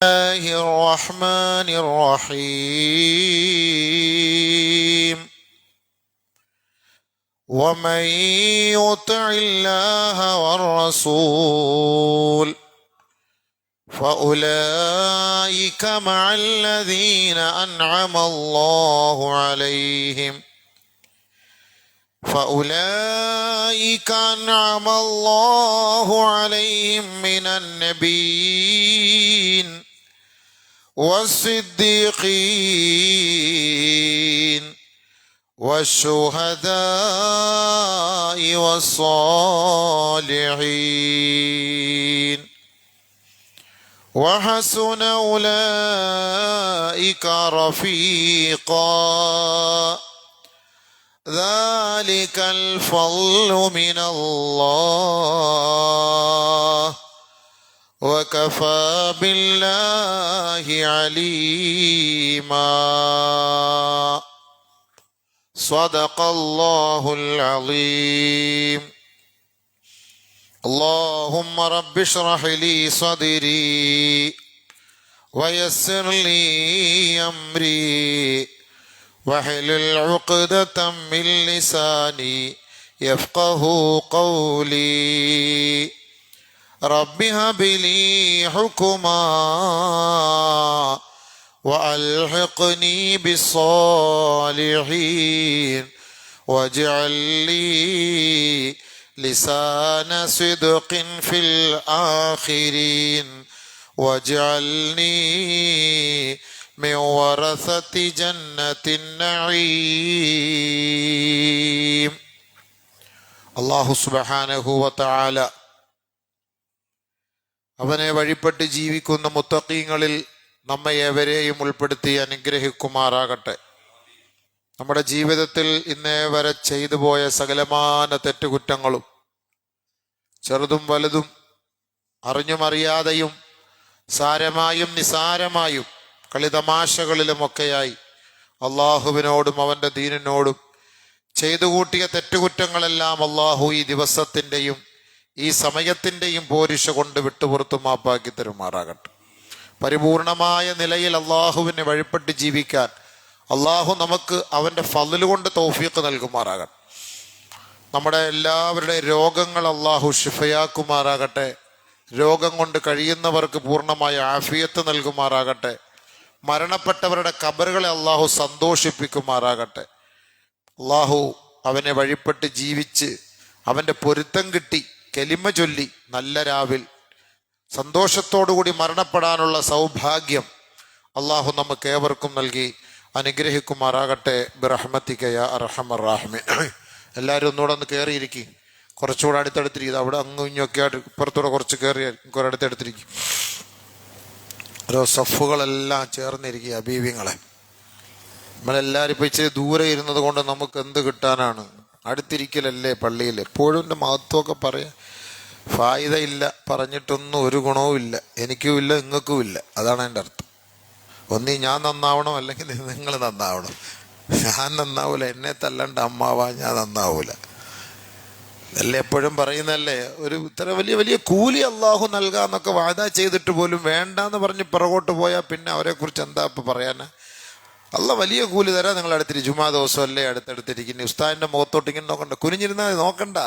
الله الرحمن الرحيم ومن يطع الله والرسول فأولئك مع الذين أنعم الله عليهم من النبيين والصديقين والشهداء والصالحين وحسن أولئك رفيقا ذلك الفضل من الله وكفى بالله عليما صدق الله العظيم اللهم رب اشرح لي صدري ويسر لي أمري واحلل عقدة من لساني يفقه قولي رب هب لي حكما وألحقني بالصالحين واجعل لي لسان صدق في الآخرين واجعلني من ورثة جنة النعيم. അല്ലാഹു സുബ്ഹാനഹു വ തആല അവനെ വഴിപ്പെട്ട് ജീവിക്കുന്ന മുത്തഖീങ്ങളിൽ നമ്മെ ഏവരെയും ഉൾപ്പെടുത്തി അനുഗ്രഹിക്കുമാറാകട്ടെ. നമ്മുടെ ജീവിതത്തിൽ ഇന്നേ വരെ ചെയ്തു പോയ സകലമാന തെറ്റുകുറ്റങ്ങളും ചെറുതും വലുതും അറിഞ്ഞും അറിയാതെയും സാരമായും നിസാരമായും കളിതമാശകളിലുമൊക്കെയായി അള്ളാഹുവിനോടും അവൻ്റെ ദീനിനോടും ചെയ്തു കൂട്ടിയ തെറ്റുകുറ്റങ്ങളെല്ലാം അള്ളാഹു ഈ ദിവസത്തിൻ്റെയും ഈ സമയത്തിൻ്റെയും പോരിശ കൊണ്ട് വിട്ടുപുറത്തു മാപ്പാക്കി തരുമാറാകട്ടെ. പരിപൂർണമായ നിലയിൽ അള്ളാഹുവിനെ വഴിപ്പെട്ട് ജീവിക്കാൻ അള്ളാഹു നമുക്ക് അവൻ്റെ ഫضل കൊണ്ട് തൗഫീഖ് നൽകുമാറാകട്ടെ. നമ്മുടെ എല്ലാവരുടെ രോഗങ്ങൾ അള്ളാഹു ശിഫയാക്കുമാറാകട്ടെ. രോഗം കൊണ്ട് കഴിയുന്നവർക്ക് പൂർണ്ണമായ ആഫിയത്ത് നൽകുമാറാകട്ടെ. മരണപ്പെട്ടവരുടെ ഖബറുകളെ അള്ളാഹു സന്തോഷിപ്പിക്കുമാറാകട്ടെ. അള്ളാഹു അവനെ വഴിപ്പെട്ട് ജീവിച്ച് അവൻ്റെ പൊരുത്തം കിട്ടി കലിമ ചൊല്ലി നല്ല രാവിൽ സന്തോഷത്തോടുകൂടി മരണപ്പെടാനുള്ള സൗഭാഗ്യം അള്ളാഹു നമുക്ക് ഏവർക്കും നൽകി അനുഗ്രഹിക്കുമാറാകട്ടെ. ബിറഹ്മതിക യാ അർഹമർ റഹീമീൻ. എല്ലാവരും ഒന്നുകൂടെ ഒന്ന് കയറിയിരിക്കും. കുറച്ചുകൂടെ അടുത്തടുത്തിരിക്കും. അവിടെ അങ്ങും ഇങ്ങൊക്കെ ആയിട്ട് ഇപ്പുറത്തൂടെ കുറച്ച് കയറി കുറെ അടുത്തടുത്തിരിക്കും. ഓരോ സഫുകളെല്ലാം ചേർന്നിരിക്കുക. അബീബിങ്ങളെ നമ്മളെല്ലാവരും ഇപ്പോൾ ഇച്ചിരി ദൂരെ ഇരുന്നത് കൊണ്ട് നമുക്ക് എന്ത് കിട്ടാനാണ്? അടുത്തിരിക്കലല്ലേ പള്ളിയിൽ. എപ്പോഴും എൻ്റെ മഹത്വമൊക്കെ പറയാം. ഫായിദ ഇല്ല, പറഞ്ഞിട്ടൊന്നും ഒരു ഗുണവും ഇല്ല. എനിക്കും ഇല്ല, നിങ്ങൾക്കും ഇല്ല. അതാണ് എൻ്റെ അർത്ഥം. ഒന്നീ ഞാൻ നന്നാവണം, അല്ലെങ്കിൽ നിങ്ങൾ നന്നാവണം. ഞാൻ നന്നാവൂല, എന്നെ തല്ലണ്ട അമ്മാവാ, ഞാൻ നന്നാവൂല. അല്ലേ എപ്പോഴും പറയുന്നല്ലേ, ഒരു ഇത്ര വലിയ വലിയ കൂലി അള്ളാഹു നൽകാന്നൊക്കെ വാദ ചെയ്തിട്ട് പോലും വേണ്ടാന്ന് പറഞ്ഞ് പിറകോട്ട് പോയാൽ പിന്നെ അവരെക്കുറിച്ച് എന്താ ഇപ്പം പറയാനാ? അല്ല വലിയ കൂലി തരാം. നിങ്ങൾ അടുത്തിരിക്കും. ജുമാ ദിവസം അല്ലേ അടുത്തടുത്തിരിക്കുന്നു. ഉസ്താദിൻ്റെ മുഖത്തോട്ട് ഇങ്ങനെ നോക്കണ്ട. കുനിഞ്ഞിരുന്നാൽ നോക്കണ്ട.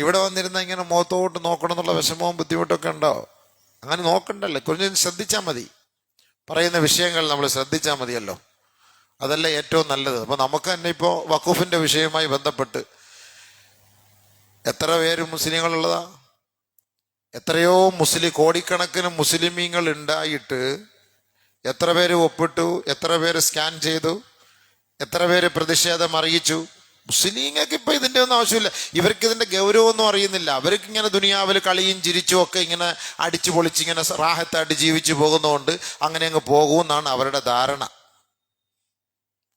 ഇവിടെ വന്നിരുന്നാൽ ഇങ്ങനെ മുഖത്തോട്ട് നോക്കണം എന്നുള്ള വിഷമവും ബുദ്ധിമുട്ടൊക്കെ ഉണ്ടോ? അങ്ങനെ നോക്കണ്ടല്ലോ. കുനിഞ്ഞിരുന്ന് ശ്രദ്ധിച്ചാൽ മതി. പറയുന്ന വിഷയങ്ങൾ നമ്മൾ ശ്രദ്ധിച്ചാൽ മതിയല്ലോ. അതല്ല ഏറ്റവും നല്ലത്. അപ്പോൾ നമുക്ക് തന്നെ ഇപ്പോൾ വഖൂഫിൻ്റെ വിഷയവുമായി ബന്ധപ്പെട്ട് എത്ര പേര് മുസ്ലിങ്ങളുള്ളതാ? എത്രയോ കോടിക്കണക്കിന് മുസ്ലിമീങ്ങൾ ഉണ്ടായിട്ട് എത്ര പേര് ഒപ്പിട്ടു, എത്ര പേര് സ്കാൻ ചെയ്തു, എത്ര പേര് പ്രതിഷേധം അറിയിച്ചു? മുസ്ലിങ്ങൾക്ക് ഇപ്പം ഇതിൻ്റെ ഒന്നും ആവശ്യമില്ല. ഇവർക്ക് ഇതിൻ്റെ ഗൗരവമൊന്നും അറിയുന്നില്ല. അവർക്ക് ഇങ്ങനെ ദുനിയാവിൽ കളിയും ചിരിച്ചും ഒക്കെ ഇങ്ങനെ അടിച്ചു പൊളിച്ച് ഇങ്ങനെ റാഹത്തായിട്ട് ജീവിച്ചു പോകുന്നതുകൊണ്ട് അങ്ങനെ അങ്ങ് പോകുമെന്നാണ് അവരുടെ ധാരണ.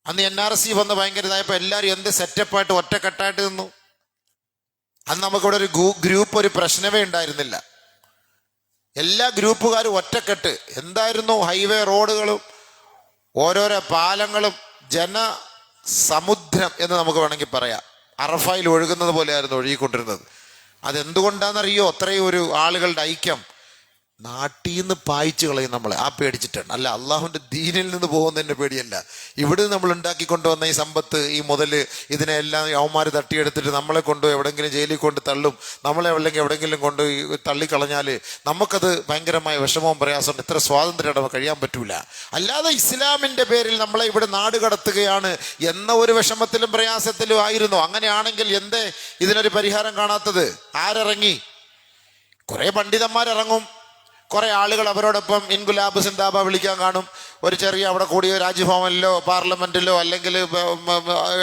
അന്ന് NRC വന്ന് ഭയങ്കര ഇതായപ്പോൾ എല്ലാവരും എന്ത് സെറ്റപ്പായിട്ട് ഒറ്റക്കെട്ടായിട്ട് നിന്നു. അന്ന് നമുക്കിവിടെ ഒരു ഗ്രൂപ്പ്, ഒരു പ്രശ്നമേ ഉണ്ടായിരുന്നില്ല. എല്ലാ ഗ്രൂപ്പുകാരും ഒറ്റക്കെട്ട്. എന്തായിരുന്നു? ഹൈവേ റോഡുകളും ഓരോരോ പാലങ്ങളും ജനസമുദ്രം എന്ന് നമുക്ക് വേണമെങ്കിൽ പറയാം. അറഫയിൽ ഒഴുകുന്നത് പോലെയായിരുന്നു ഒഴുകിക്കൊണ്ടിരുന്നത്. അതെന്തുകൊണ്ടാണെന്നറിയോ? അത്രയും ഒരു ആളുകളുടെ ഐക്യം. നാട്ടിൽ നിന്ന് പായിച്ചു കളയും നമ്മളെ, ആ പേടിച്ചിട്ടാണ്. അല്ല, അള്ളാഹുവിൻ്റെ ദീനിൽ നിന്ന് പോകുന്നതിൻ്റെ പേടിയല്ല. ഇവിടെ നമ്മൾ ഉണ്ടാക്കിക്കൊണ്ടുവന്ന ഈ സമ്പത്ത്, ഈ മുതൽ, ഇതിനെല്ലാം യവന്മാർ തട്ടിയെടുത്തിട്ട് നമ്മളെ കൊണ്ട് എവിടെയെങ്കിലും ജയിലിൽ കൊണ്ട് തള്ളും. നമ്മളെ എവിടെയെങ്കിലും കൊണ്ട് തള്ളിക്കളഞ്ഞാൽ നമുക്കത് ഭയങ്കരമായ വിഷമവും പ്രയാസമുണ്ട്. ഇത്ര സ്വാതന്ത്ര്യം നമുക്ക് കഴിയാൻ പറ്റൂല. അല്ലാതെ ഇസ്ലാമിൻ്റെ പേരിൽ നമ്മളെ ഇവിടെ നാട് കടത്തുകയാണ് എന്ന ഒരു വിഷമത്തിലും പ്രയാസത്തിലും ആയിരുന്നു. അങ്ങനെയാണെങ്കിൽ എന്തേ ഇതിനൊരു പരിഹാരം കാണാത്തത്? ആരിറങ്ങി? കുറേ പണ്ഡിതന്മാരിറങ്ങും, കുറെ ആളുകൾ അവരോടൊപ്പം ഇൻകുലാബ് സിന്ദാബ വിളിക്കാൻ കാണും. ഒരു ചെറിയ അവിടെ കൂടിയ രാജ്ഭവനിലോ പാർലമെന്റിലോ അല്ലെങ്കിൽ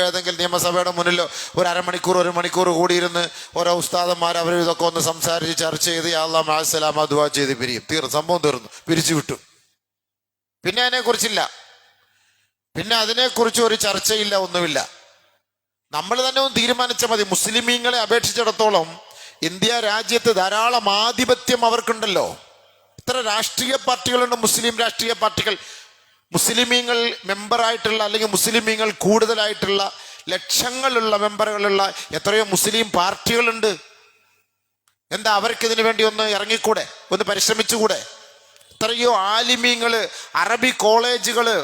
ഏതെങ്കിലും നിയമസഭയുടെ മുന്നിലോ ഒരു അരമണിക്കൂർ 1 മണിക്കൂർ കൂടിയിരുന്ന് ഓരോ ഉസ്താദന്മാർ അവർ ഇതൊക്കെ ഒന്ന് സംസാരിച്ച് ചർച്ച ചെയ്ത് യാ അല്ലാഹ് മഅ അസ്സലാമ ദുആ ചെയ്ത് പിരിയും. സംഭവം തീർന്നു, പിരിച്ചു വിട്ടു. പിന്നെ അതിനെക്കുറിച്ചില്ല, പിന്നെ അതിനെക്കുറിച്ച് ഒരു ചർച്ചയില്ല, ഒന്നുമില്ല. നമ്മൾ തന്നെ ഒന്ന് തീരുമാനിച്ചാൽ മതി. മുസ്ലിമീങ്ങളെ അപേക്ഷിച്ചിടത്തോളം ഇന്ത്യ രാജ്യത്ത് ധാരാളം ആധിപത്യം അവർക്കുണ്ടല്ലോ. ഇത്ര രാഷ്ട്രീയ പാർട്ടികളുണ്ട്, മുസ്ലിം രാഷ്ട്രീയ പാർട്ടികൾ. മുസ്ലിമീങ്ങൾ മെമ്പറായിട്ടുള്ള അല്ലെങ്കിൽ മുസ്ലിമീങ്ങൾ കൂടുതലായിട്ടുള്ള ലക്ഷങ്ങളുള്ള മെമ്പറുകളുള്ള എത്രയോ മുസ്ലിം പാർട്ടികളുണ്ട്. എന്താ അവർക്കിതിനു വേണ്ടി ഒന്ന് ഇറങ്ങിക്കൂടെ? ഒന്ന് പരിശ്രമിച്ചുകൂടെ? എത്രയോ ആലിമീങ്ങള്, അറബി കോളേജുകള്,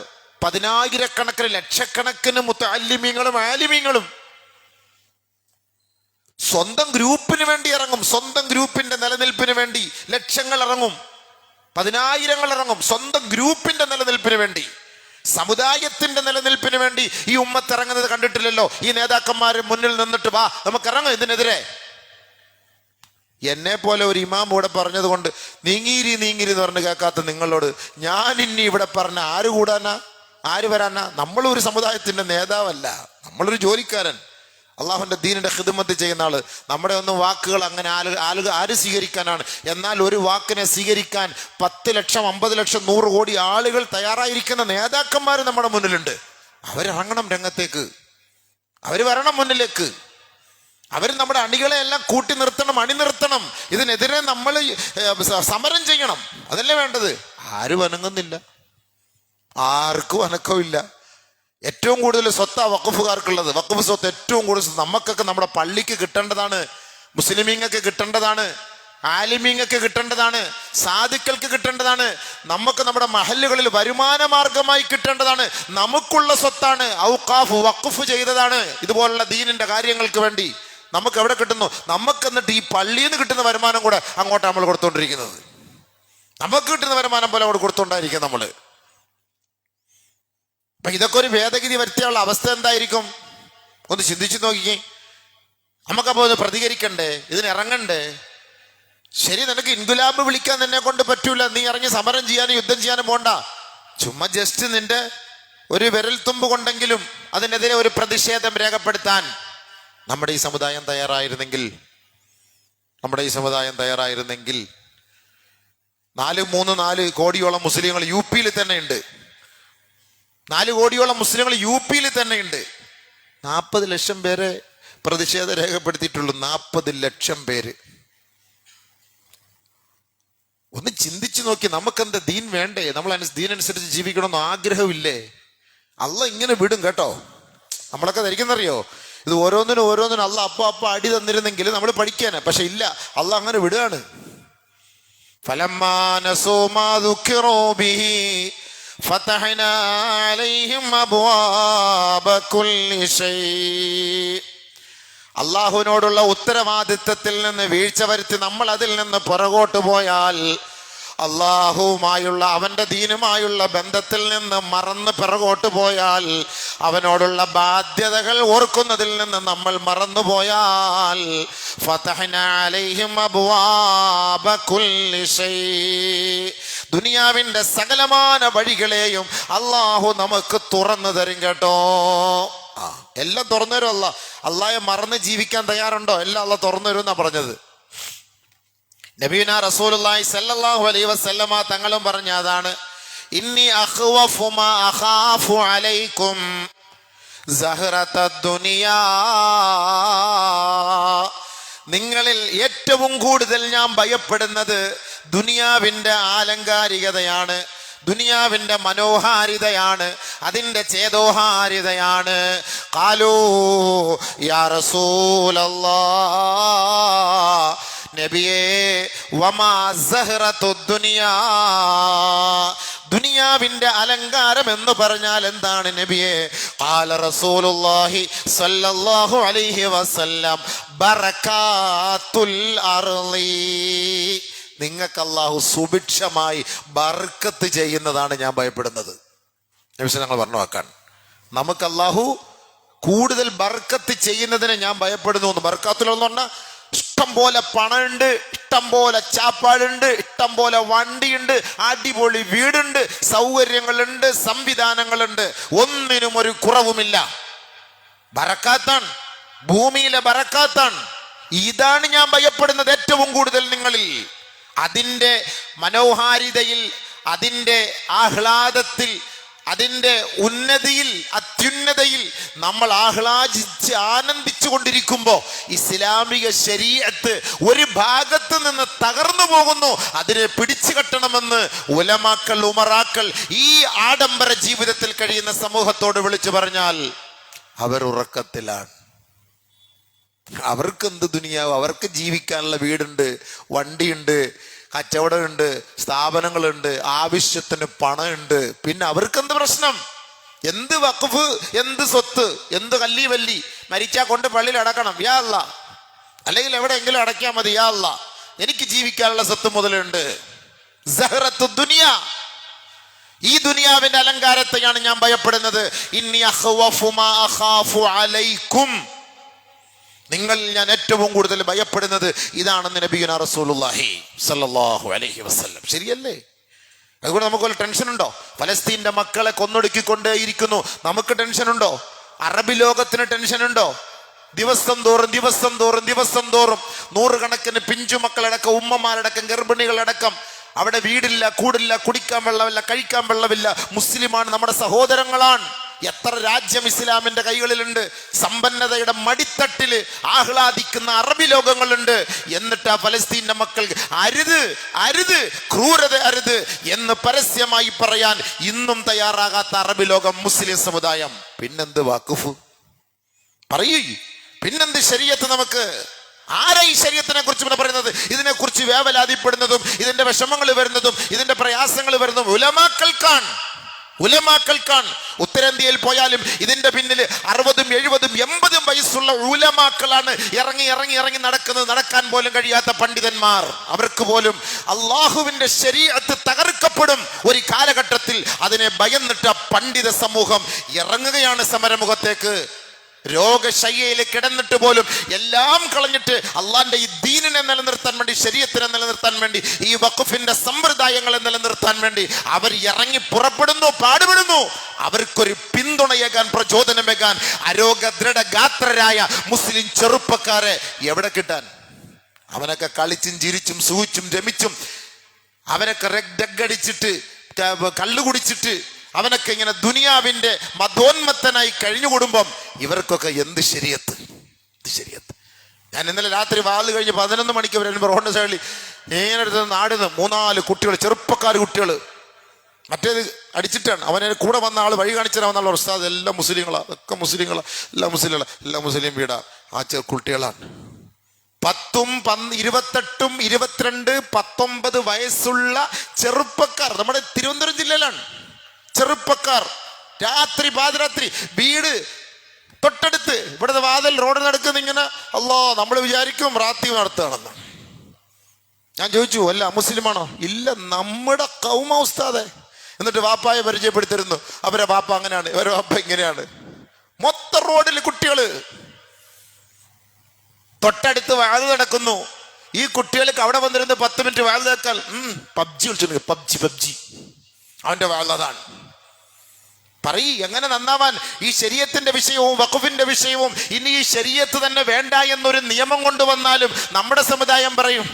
10,000-കണക്കിന് ലക്ഷക്കണക്കിന് മുത്തഅല്ലിമീങ്ങളും ആലിമീങ്ങളും സ്വന്തം ഗ്രൂപ്പിന് വേണ്ടി ഇറങ്ങും. സ്വന്തം ഗ്രൂപ്പിന്റെ നിലനിൽപ്പിന് വേണ്ടി ലക്ഷങ്ങൾ ഇറങ്ങും, 10,000-ങ്ങൾ ഇറങ്ങും. സ്വന്തം ഗ്രൂപ്പിന്റെ നിലനിൽപ്പിന് വേണ്ടി, സമുദായത്തിന്റെ നിലനിൽപ്പിന് വേണ്ടി ഈ ഉമ്മത്ത് ഇറങ്ങുന്നത് കണ്ടിട്ടില്ലല്ലോ. ഈ നേതാക്കന്മാർ മുന്നിൽ നിന്നിട്ട് വാ നമുക്ക് ഇറങ്ങും ഇതിനെതിരെ. എന്നെ പോലെ ഒരു ഇമാം ഇവിടെ പറഞ്ഞത് കൊണ്ട് നീങ്ങിരി എന്ന് പറഞ്ഞ് കേൾക്കാത്ത നിങ്ങളോട് ഞാൻ ഇനി ഇവിടെ പറഞ്ഞ ആര് കൂടാനാ, ആര് വരാനാ? നമ്മളൊരു സമുദായത്തിന്റെ നേതാവല്ല, നമ്മളൊരു ജോലിക്കാരൻ, അള്ളാഹുവിൻ്റെ ദീനിന്റെ ഖിദ്മത്ത് ചെയ്യുന്ന ആള്. നമ്മുടെ ഒന്നും വാക്കുകൾ അങ്ങനെ ആളുകൾ ആര് സ്വീകരിക്കാനാണ്? എന്നാൽ ഒരു വാക്കിനെ സ്വീകരിക്കാൻ 10 ലക്ഷം 50 ലക്ഷം 100 കോടി ആളുകൾ തയ്യാറായിരിക്കുന്ന നേതാക്കന്മാർ നമ്മുടെ മുന്നിലുണ്ട്. അവരിറങ്ങണം രംഗത്തേക്ക്, അവർ വരണം മുന്നിലേക്ക്. അവർ നമ്മുടെ അണികളെ എല്ലാം കൂട്ടി നിർത്തണം, അണിനിർത്തണം. ഇതിനെതിരെ നമ്മൾ സമരം ചെയ്യണം. അതല്ലേ വേണ്ടത്. ആരും അനങ്ങുന്നില്ല, ആർക്കും അനക്കമില്ല. ഏറ്റവും കൂടുതൽ സ്വത്താ വഖഫുകാർക്കുള്ളത്. വഖഫ് സ്വത്ത് ഏറ്റവും കൂടുതൽ നമുക്കൊക്കെ നമ്മുടെ പള്ളിക്ക് കിട്ടേണ്ടതാണ്, മുസ്ലിമീങ്ങൾക്ക് കിട്ടേണ്ടതാണ്, ആലിമീങ്ങൾക്ക് കിട്ടേണ്ടതാണ്, സാദിക്കൾക്ക് കിട്ടേണ്ടതാണ്, നമുക്ക് നമ്മുടെ മഹല്ലുകളിൽ വരുമാന മാർഗമായി കിട്ടേണ്ടതാണ്. നമുക്കുള്ള സ്വത്താണ്. ഔഖാഫ് വഖഫ് ചെയ്തതാണ്. ഇതുപോലുള്ള ദീനിന്റെ കാര്യങ്ങൾക്ക് വേണ്ടി നമുക്ക് എവിടെ കിട്ടുന്നു? നമുക്ക് എന്നിട്ട് ഈ പള്ളിയിൽ നിന്ന് കിട്ടുന്ന വരുമാനം കൂടെ അങ്ങോട്ട് നമ്മൾ കൊടുത്തുകൊണ്ടിരിക്കുന്നത്. നമുക്ക് കിട്ടുന്ന വരുമാനം പോലെ അവിടെ കൊടുത്തുകൊണ്ടായിരിക്കും നമ്മൾ. അപ്പൊ ഇതൊക്കെ ഒരു ഭേദഗതി വരുത്തിയുള്ള അവസ്ഥ എന്തായിരിക്കും? ഒന്ന് ചിന്തിച്ചു നോക്കിക്കേ. നമുക്കപ്പോൾ ഒന്ന് പ്രതികരിക്കണ്ടേ? ഇതിനിറങ്ങണ്ടേ? ശരി, നിനക്ക് ഇൻകുലാബ് വിളിക്കാൻ നിന്നെ കൊണ്ട് പറ്റൂല, നീ ഇറങ്ങി സമരം ചെയ്യാനും യുദ്ധം ചെയ്യാനും പോണ്ട. ചുമ്മാ ജസ്റ്റ് നിന്റെ ഒരു വിരൽ തുമ്പ് കൊണ്ടെങ്കിലും അതിനെതിരെ ഒരു പ്രതിഷേധം രേഖപ്പെടുത്താൻ നമ്മുടെ ഈ സമുദായം തയ്യാറായിരുന്നെങ്കിൽ 4 കോടിയോളം മുസ്ലിങ്ങൾ യു പിയിൽ തന്നെ ഉണ്ട്. 4 കോടിയോളം മുസ്ലിങ്ങൾ യു പിയിൽ തന്നെ ഉണ്ട്. 40 ലക്ഷം പേരെ പ്രതിഷേധം രേഖപ്പെടുത്തിയിട്ടുള്ളൂ. 40 ലക്ഷം പേര്. ഒന്ന് ചിന്തിച്ചു നോക്കി. നമുക്കെന്താ ദീൻ വേണ്ടേ? നമ്മൾ ദീനനുസരിച്ച് ജീവിക്കണമെന്ന് ആഗ്രഹമില്ലേ? അള്ളാഹ് ഇങ്ങനെ വിടും കേട്ടോ. നമ്മളൊക്കെ ധരിക്കുന്നറിയോ, ഇത് ഓരോന്നിനും അള്ളാഹ് അപ്പ അടി തന്നിരുന്നെങ്കിൽ നമ്മൾ പഠിക്കാന്. പക്ഷെ ഇല്ല, അള്ളാഹ് അങ്ങനെ വിടുകയാണ്. ഫലമ്മാ നസൂ മാ ദുക്കിറൂ ബിഹി ഫതഹ്നാ അലൈഹിം അബ്വാബ കുല്ലി ശൈ. അള്ളാഹുവിനോടുള്ള ഉത്തരവാദിത്വത്തിൽ നിന്ന് വീഴ്ച വരുത്തി നമ്മൾ അതിൽ നിന്ന് പുറകോട്ട് പോയാൽ, അള്ളാഹുവുമായുള്ള അവന്റെ ദീനുമായുള്ള ബന്ധത്തിൽ നിന്ന് മറന്ന് പിറകോട്ട് പോയാൽ, അവനോടുള്ള ബാധ്യതകൾ ഓർക്കുന്നതിൽ നിന്ന് നമ്മൾ മറന്നുപോയാൽ, ഫതഹ്നാ അലൈഹിം അബ്വാബ കുല്ലി ശൈ, ദുനിയാവിന്റെ സകലമാന വഴികളെയും അള്ളാഹു നമുക്ക് തുറന്നു തരും കേട്ടോ. എല്ലാം തുറന്നു തരും അല്ലാഹ്. അള്ളാഹയെ മറന്ന് ജീവിക്കാൻ തയ്യാറുണ്ടോ? എല്ലാം അള്ളാഹ് തുറന്നു തരും എന്നാ പറഞ്ഞത്. നബിയുനാ റസൂലുള്ളാഹി സ്വല്ലല്ലാഹു അലൈഹി വസല്ലമ തങ്ങളും പറഞ്ഞ അതാണ്, ഇന്നി അഖ്വഫു മാ അഖാഫു അലൈക്കും സഹറത്തദ് ദുനിയാ. നിങ്ങളിൽ ഏറ്റവും കൂടുതൽ ഞാൻ ഭയപ്പെടുന്നത് ദുനിയാവിന്റെ ആലങ്കാരികതയാണ്, ദുനിയാവിന്റെ മനോഹാരിതയാണ്, അതിൻ്റെ ചേതോഹാരിതയാണ്. ഖാലൂ യാ റസൂലല്ലാഹ്, നബിയേ വമാ സഹറത്തു ദുനിയാ, ദുനിയാവിന്റെ അലങ്കാരം എന്ന് പറഞ്ഞാൽ എന്താണ് നബിയേ? ഖാല റസൂലുള്ളാഹി സ്വല്ലല്ലാഹു അലൈഹി വസല്ലം ബറകാത്തുൽ അർളി, നിങ്ങൾക്ക് അല്ലാഹു സുഭിക്ഷമായി ബർക്കത്ത് ചെയ്യുന്നതാണ് ഞാൻ ഭയപ്പെടുന്നത്. നബി ഞങ്ങൾ പറഞ്ഞു വാക്കാണ്, നമുക്ക് അല്ലാഹു കൂടുതൽ ബർക്കത്ത് ചെയ്യുന്നതിനെ ഞാൻ ഭയപ്പെടുന്നു എന്ന്. ബർക്കാത്തുൽ എന്ന് പറഞ്ഞാൽ ഇഷ്ടം പോലെ പണമുണ്ട്, ഇഷ്ടം പോലെ ചാപ്പാടുണ്ട്, ഇഷ്ടം പോലെ വണ്ടിയുണ്ട്, അടിപൊളി വീടുണ്ട്, സൗകര്യങ്ങളുണ്ട്, സംവിധാനങ്ങളുണ്ട്, ഒന്നിനും ഒരു കുറവുമില്ല. ബറക്കാത്താണ്, ഭൂമിയിലെ ബറക്കാത്താണ്. ഇതാണ് ഞാൻ ഭയപ്പെടുന്നത് ഏറ്റവും കൂടുതൽ നിങ്ങളിൽ. അതിൻ്റെ മനോഹാരിതയിൽ, അതിൻ്റെ ആഹ്ലാദത്തിൽ, അതിൻ്റെ ഉന്നതിയിൽ, അത്യുന്നതയിൽ നമ്മൾ ആഹ്ലാദിച്ച് ആനന്ദിച്ചു കൊണ്ടിരിക്കുമ്പോൾ ഇസ്ലാമിക ശരീഅത്ത് ഒരു ഭാഗത്ത് നിന്ന് തകർന്നു പോകുന്നു. അതിനെ പിടിച്ചു കെട്ടണമെന്ന് ഉലമാക്കൾ, ഉമറാക്കൾ ഈ ആഡംബര ജീവിതത്തിൽ കഴിയുന്ന സമൂഹത്തോട് വിളിച്ചു പറഞ്ഞാൽ അവർ ഉറക്കത്തിലാണ്. അവർക്ക് എന്ത് ദുനിയാവ്? അവർക്ക് ജീവിക്കാനുള്ള വീടുണ്ട്, വണ്ടിയുണ്ട്, കച്ചവടമുണ്ട്, സ്ഥാപനങ്ങളുണ്ട്, ആവശ്യത്തിന് പണമുണ്ട്. പിന്നെ അവർക്ക് എന്ത് പ്രശ്നം? എന്ത് വഖഫ്, എന്ത് സ്വത്ത്, എന്ത് കല്ലി വല്ലി? മരിച്ചാ കൊണ്ട് പള്ളിയിൽ അടക്കണം, യാ അല്ലാ, അല്ലെങ്കിൽ എവിടെയെങ്കിലും അടയ്ക്കാൻ മതി, യാ അല്ലാ, എനിക്ക് ജീവിക്കാനുള്ള സ്വത്ത് മുതലുണ്ട്. സഹറത്തു ദുനിയ, ഈ ദുനിയാവിന്റെ അലങ്കാരത്തെയാണ് ഞാൻ ഭയപ്പെടുന്നത്. ഇന്നി അഖ്വഫു മാ അഖാഫു അലൈക്കും, നിങ്ങൾ ഞാൻ ഏറ്റവും കൂടുതൽ ഭയപ്പെടുന്നത് ഇതാണെന്ന് നബിയുനാ റസൂലുള്ളാഹി സ്വല്ലല്ലാഹു അലൈഹി വസല്ലം. ശരിയല്ലേ? അതുകൊണ്ട് നമുക്ക് വല്ല ടെൻഷൻ ഉണ്ടോ? ഫലസ്തീന്റെ മക്കളെ കൊന്നൊടുക്കിക്കൊണ്ടേയിരിക്കുന്നു, നമുക്ക് ടെൻഷൻ ഉണ്ടോ? അറബി ലോകത്തിന് ടെൻഷൻ ഉണ്ടോ? ദിവസം തോറും നൂറുകണക്കിന് പിഞ്ചു മക്കളടക്കം, ഉമ്മമാരടക്കം, ഗർഭിണികളടക്കം, അവിടെ വീടില്ല, കൂടില്ല, കുടിക്കാൻ വെള്ളമില്ല, കഴിക്കാൻ വെള്ളമില്ല. മുസ്ലിമാണ്, നമ്മുടെ സഹോദരങ്ങളാണ്. എത്ര രാജ്യം ഇസ്ലാമിന്റെ കൈകളിലുണ്ട്. സമ്പന്നതയുടെ മടിത്തട്ടില് ആഹ്ലാദിക്കുന്ന അറബി ലോകങ്ങളുണ്ട്. എന്നിട്ട് ആ ഫലസ്തീന്റെ മക്കൾ അരുത്, അരുത്, ക്രൂരത അരുത് എന്ന് പരസ്യമായി പറയാൻ ഇന്നും തയ്യാറാകാത്ത അറബി ലോകം, മുസ്ലിം സമുദായം. പിന്നെന്ത് വഖഫ് പറയൂ? പിന്നെന്ത് ശരീഅത്ത്? നമുക്ക് ആരാ ഈ ശരീഅത്തിനെ കുറിച്ച് പിന്നെ പറയുന്നത്? ഇതിനെക്കുറിച്ച് വേവലാതിപ്പെടുന്നതും ഇതിന്റെ വിഷമങ്ങൾ വരുന്നതും ഇതിന്റെ പ്രയാസങ്ങൾ വരുന്നതും ഉലമാക്കൾക്കാണ്. ഉത്തരേന്ത്യയിൽ പോയാലും ഇതിന്റെ പിന്നിൽ 60, 70, 80 വയസ്സുള്ള ഉലമാക്കളാണ് ഇറങ്ങി നടക്കുന്നത്. നടക്കാൻ പോലും കഴിയാത്ത പണ്ഡിതന്മാർ. അവർക്ക് പോലും അള്ളാഹുവിന്റെ ശരീഅത്ത് തകർക്കപ്പെടും ഒരു കാലഘട്ടത്തിൽ. അതിനെ ഭയന്നിട്ട് പണ്ഡിത സമൂഹം ഇറങ്ങുകയാണ് സമരമുഖത്തേക്ക്. രോഗശയ്യയിൽ കിടന്നിട്ട് പോലും എല്ലാം കളഞ്ഞിട്ട് അള്ളാന്റെ ഈ ദീനിനെ നിലനിർത്താൻ വേണ്ടി, ശരീഅത്തിനെ നിലനിർത്താൻ വേണ്ടി, ഈ വഖഫിന്റെ സമ്പ്രദായങ്ങളെ നിലനിർത്താൻ വേണ്ടി അവർ ഇറങ്ങി പുറപ്പെടുന്നു, പാടുപെടുന്നു. അവർക്കൊരു പിന്തുണയേകാൻ, പ്രചോദനമേകാൻ അരോഗ ദൃഢഗാത്രരായ മുസ്ലിം ചെറുപ്പക്കാരെ എവിടെ കിട്ടാൻ? അവനൊക്കെ കളിച്ചും ചിരിച്ചും സൂചിച്ചും രമിച്ചും, അവനൊക്കെ രഗ്ഗടിച്ചിട്ട്, കള്ളു കുടിച്ചിട്ട്, അവനൊക്കെ ഇങ്ങനെ ദുനിയാവിന്റെ മതോന്മത്തനായി കഴിഞ്ഞുകൂടുമ്പം ഇവർക്കൊക്കെ എന്ത് ശരീഅത്ത്? ഞാൻ ഇന്നലെ രാത്രി വാല് കഴിഞ്ഞ് 11 മണിക്ക് വരുമ്പോൾ റോഡ് സൈഡിൽ ഇങ്ങനെ എടുത്ത് നാടുന്ന് 3-4 കുട്ടികൾ, ചെറുപ്പക്കാർ കുട്ടികൾ, മറ്റേത് അടിച്ചിട്ടാണ്. അവനെ കൂടെ വന്ന ആൾ വഴി കാണിച്ചു തരാമെന്നുള്ള ഉസ്താദ് എല്ലാം മുസ്ലിങ്ങളാണ്, എല്ലാം മുസ്ലിം വീടാ. ആ കുട്ടികളാണ് 10, 28, 22, 19 വയസ്സുള്ള ചെറുപ്പക്കാർ നമ്മുടെ തിരുവനന്തപുരം ജില്ലയിലാണ്. ചെറുപ്പക്കാർ രാത്രി, പാതിരാത്രി, വീട് തൊട്ടടുത്ത്, ഇവിടുത്തെ വാതിൽ റോഡ് നടക്കുന്ന ഇങ്ങനെ, അല്ലോ നമ്മൾ വിചാരിക്കും റാത്തി നടത്തുകയാണെന്ന്. ഞാൻ ചോദിച്ചു, അല്ല മുസ്ലിമാണോ? ഇല്ല, നമ്മുടെ കൗമ ഉസ്താദെ. എന്നിട്ട് വാപ്പായെ പരിചയപ്പെടുത്തിരുന്നു. അവരെ വാപ്പ അങ്ങനെയാണ്, ഇവരെ വാപ്പ ഇങ്ങനെയാണ്. മൊത്തം റോഡിൽ കുട്ടികള്, തൊട്ടടുത്ത് വാത് നടക്കുന്നു. ഈ കുട്ടികൾക്ക് അവിടെ വന്നിരുന്ന് 10 മിനിറ്റ് വാത് കേൾക്കാൻ പബ്ജി കളിച്ചു. പബ്ജി അവന്റെ വാതാണ്. പറയ്, എങ്ങനെ നന്നാവാൻ? ഈ ശരീഅത്തിന്റെ വിഷയവും വഖഫിന്റെ വിഷയവും ഇനി ഈ ശരീഅത്ത് തന്നെ വേണ്ട എന്നൊരു നിയമം കൊണ്ടുവന്നാലും നമ്മുടെ സമുദായം പറയും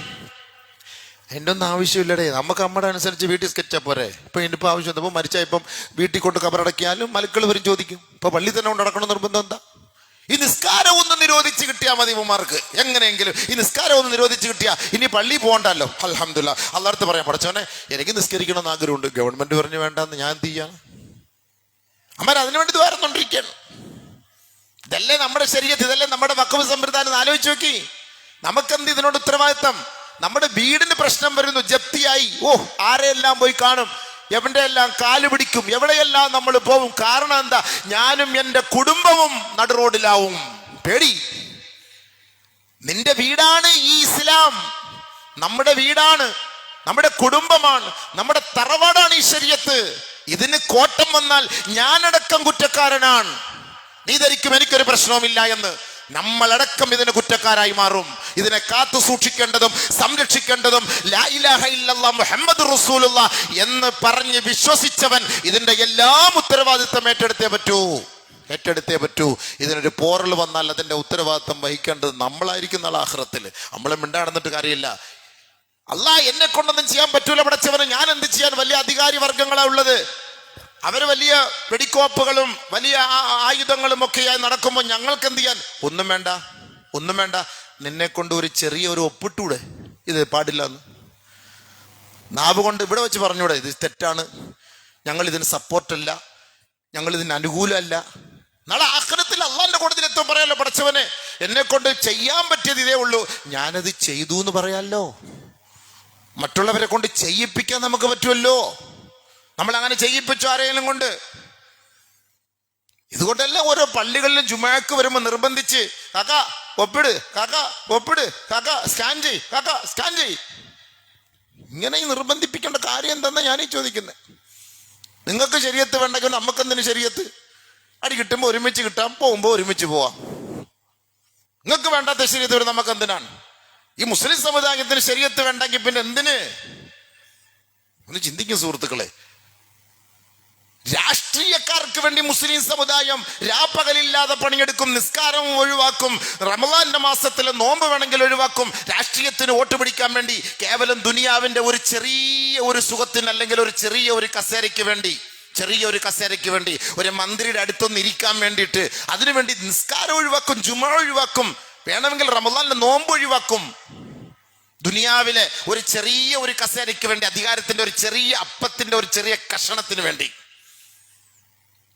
അതിൻ്റെ ഒന്നും ആവശ്യമില്ലടേ, നമുക്ക് നമ്മുടെ അനുസരിച്ച് വീട്ടിൽ സ്കെച്ചാ പോരെ. ഇപ്പൊ ഇതിപ്പോൾ ആവശ്യം ഇപ്പം മരിച്ചാൽ ഇപ്പം വീട്ടിൽ കൊണ്ട് കബറടക്കിയാലും മലക്കൾ വരും ചോദിക്കും. ഇപ്പൊ പള്ളി തന്നെ കൊണ്ട് നടക്കണം നിർബന്ധം എന്താ? ഈ നിസ്കാരം ഒന്ന് നിരോധിച്ച് കിട്ടിയാൽ മതി ഉമ്മമാർക്ക്. എങ്ങനെയെങ്കിലും ഈ നിസ്കാരം ഒന്ന് നിരോധിച്ച് കിട്ടിയാൽ ഇനി പള്ളി പോകണ്ടല്ലോ. അൽഹംദുലില്ലാ. അള്ളാഹുവോട് പറയാം, പഠിച്ചോനെ എനിക്ക് നിസ്കരിക്കണമെന്ന് ആഗ്രഹമുണ്ട്, ഗവൺമെന്റ് പറഞ്ഞു വേണ്ടെന്ന്, ഞാൻ എന്ത് ചെയ്യാൻ? അമ്മ അതിനുവേണ്ടി ദ്വാരന്നുകൊണ്ടിരിക്കുകയാണ്. ഇതല്ലേ നമ്മുടെ ശരീഅത്ത്, ഇതല്ലേ നമ്മുടെ വഖഫ് സമ്പ്രദായം. ആലോചിച്ച് നോക്കി, നമുക്കെന്ത് ഇതിനോട് ഉത്തരവാദിത്തം? നമ്മുടെ വീടിന് പ്രശ്നം വരുന്നു, ജപ്തിയായി, ആരെയെല്ലാം പോയി കാണും, എവിടെയെല്ലാം കാല് പിടിക്കും, എവിടെയെല്ലാം നമ്മൾ പോവും. കാരണം എന്താ? ഞാനും എൻ്റെ കുടുംബവും നടു റോഡിലാവും. പേടി. നിന്റെ വീടാണ് ഈ ഇസ്ലാം, നമ്മുടെ വീടാണ്, നമ്മുടെ കുടുംബമാണ്, നമ്മുടെ തറവാടാണ് ഈ ശരീഅത്ത്. ഇതിന് കോട്ടം വന്നാൽ ഞാനടക്കം കുറ്റക്കാരനാണ്. നീ ധരിക്കും എനിക്കൊരു പ്രശ്നവുമില്ല എന്ന്. നമ്മളടക്കം ഇതിന് കുറ്റക്കാരായി മാറും. ഇതിനെ കാത്തു സൂക്ഷിക്കേണ്ടതും സംരക്ഷിക്കേണ്ടതും ലാ ഇലാഹ ഇല്ലല്ലാഹ് മുഹമ്മദുർ റസൂലുള്ളാഹ് എന്ന് പറഞ്ഞ് വിശ്വസിച്ചവൻ ഇതിന്റെ എല്ലാം ഉത്തരവാദിത്തം ഏറ്റെടുത്തേ പറ്റൂ. ഇതിനൊരു പോറൽ വന്നാൽ അതിന്റെ ഉത്തരവാദിത്തം വഹിക്കേണ്ടത് നമ്മളായിരിക്കും നാളെ ആഖിറത്തിൽ. നമ്മളെ മിണ്ടാടുന്നിട്ട് കാര്യമില്ല. അല്ലാഹ് എന്നെ കൊണ്ടൊന്നും ചെയ്യാൻ പറ്റൂല പടച്ചവന്, ഞാൻ എന്ത് ചെയ്യാൻ? വലിയ അധികാരി വർഗങ്ങളാ ഉള്ളത്. അവര് വലിയ വെടിക്കോപ്പുകളും വലിയ ആയുധങ്ങളും ഒക്കെയായി നടക്കുമ്പോൾ ഞങ്ങൾക്ക് എന്ത് ചെയ്യാൻ? ഒന്നും വേണ്ട. നിന്നെ കൊണ്ട് ഒരു ചെറിയ ഒരു ഒപ്പിട്ടൂടെ, ഇത് പാടില്ല എന്ന് നാവ് കൊണ്ട് ഇവിടെ വെച്ച് പറഞ്ഞൂടെ, ഇത് തെറ്റാണ്, ഞങ്ങൾ ഇതിന് സപ്പോർട്ടല്ല, ഞങ്ങൾ ഇതിന് അനുകൂലമല്ല. നാളെ ആഖിറത്തിൽ അള്ളാന്റെ കോടതിയിൽ എത്തും പറയാലോ, പടച്ചവനെ എന്നെ കൊണ്ട് ചെയ്യാൻ പറ്റിയത് ഇതേ ഉള്ളൂ, ഞാനത് ചെയ്തു എന്ന് പറയാലോ. മറ്റുള്ളവരെ കൊണ്ട് ചെയ്യിപ്പിക്കാൻ നമുക്ക് പറ്റുമല്ലോ. നമ്മൾ അങ്ങനെ ചെയ്യിപ്പിച്ചു ആരെങ്കിലും കൊണ്ട്. ഇതുകൊണ്ടെല്ലാം ഓരോ പള്ളികളിലും ജുമാക്ക് വരുമ്പോൾ നിർബന്ധിച്ച് കാക്ക ഒപ്പിട്, സ്കാൻ ചെയ്. ഇങ്ങനെ നിർബന്ധിപ്പിക്കേണ്ട കാര്യം എന്താണെന്ന് ഞാനീ ചോദിക്കുന്നത്. നിങ്ങൾക്ക് ശരീഅത്ത് വേണ്ടെങ്കിൽ നമുക്കെന്തിന് ശരീഅത്ത്? അടി കിട്ടുമ്പോൾ ഒരുമിച്ച് കിട്ടാം, പോകുമ്പോൾ ഒരുമിച്ച് പോവാം. നിങ്ങൾക്ക് വേണ്ടാത്ത ശരീഅത്ത് വരും നമുക്ക് എന്തിനാണ്? ഈ മുസ്ലിം സമുദായത്തിന് ശരീഅത്ത് വേണ്ടെങ്കിൽ പിന്നെ എന്തിന്? ഒന്ന് ചിന്തിക്കും സുഹൃത്തുക്കളെ. രാഷ്ട്രീയക്കാർക്ക് വേണ്ടി മുസ്ലിം സമുദായം രാപ്പകലില്ലാതെ പണിയെടുക്കും, നിസ്കാരം ഒഴിവാക്കും, റമളാന്റെ മാസത്തിലെ നോമ്പ് വേണമെങ്കിൽ ഒഴിവാക്കും, രാഷ്ട്രീയത്തിന് വോട്ട് പിടിക്കാൻ വേണ്ടി, കേവലം ദുനിയാവിന്റെ ഒരു ചെറിയ ഒരു സുഖത്തിന് അല്ലെങ്കിൽ ഒരു ചെറിയ ഒരു കസേരയ്ക്ക് വേണ്ടി, ഒരു മന്ത്രിയുടെ അടുത്തൊന്ന് ഇരിക്കാൻ വേണ്ടിയിട്ട്, അതിനുവേണ്ടി നിസ്കാരം ഒഴിവാക്കും, ജുമാ ഒഴിവാക്കും, വേണമെങ്കിൽ റമളാനിലെ നോമ്പ് ഒഴിവാക്കും. ദുനിയാവിലെ ഒരു ചെറിയ ഒരു കസേരയ്ക്ക് വേണ്ടി, അധികാരത്തിന്റെ ഒരു ചെറിയ അപ്പത്തിന്റെ ഒരു ചെറിയ കഷണത്തിന് വേണ്ടി,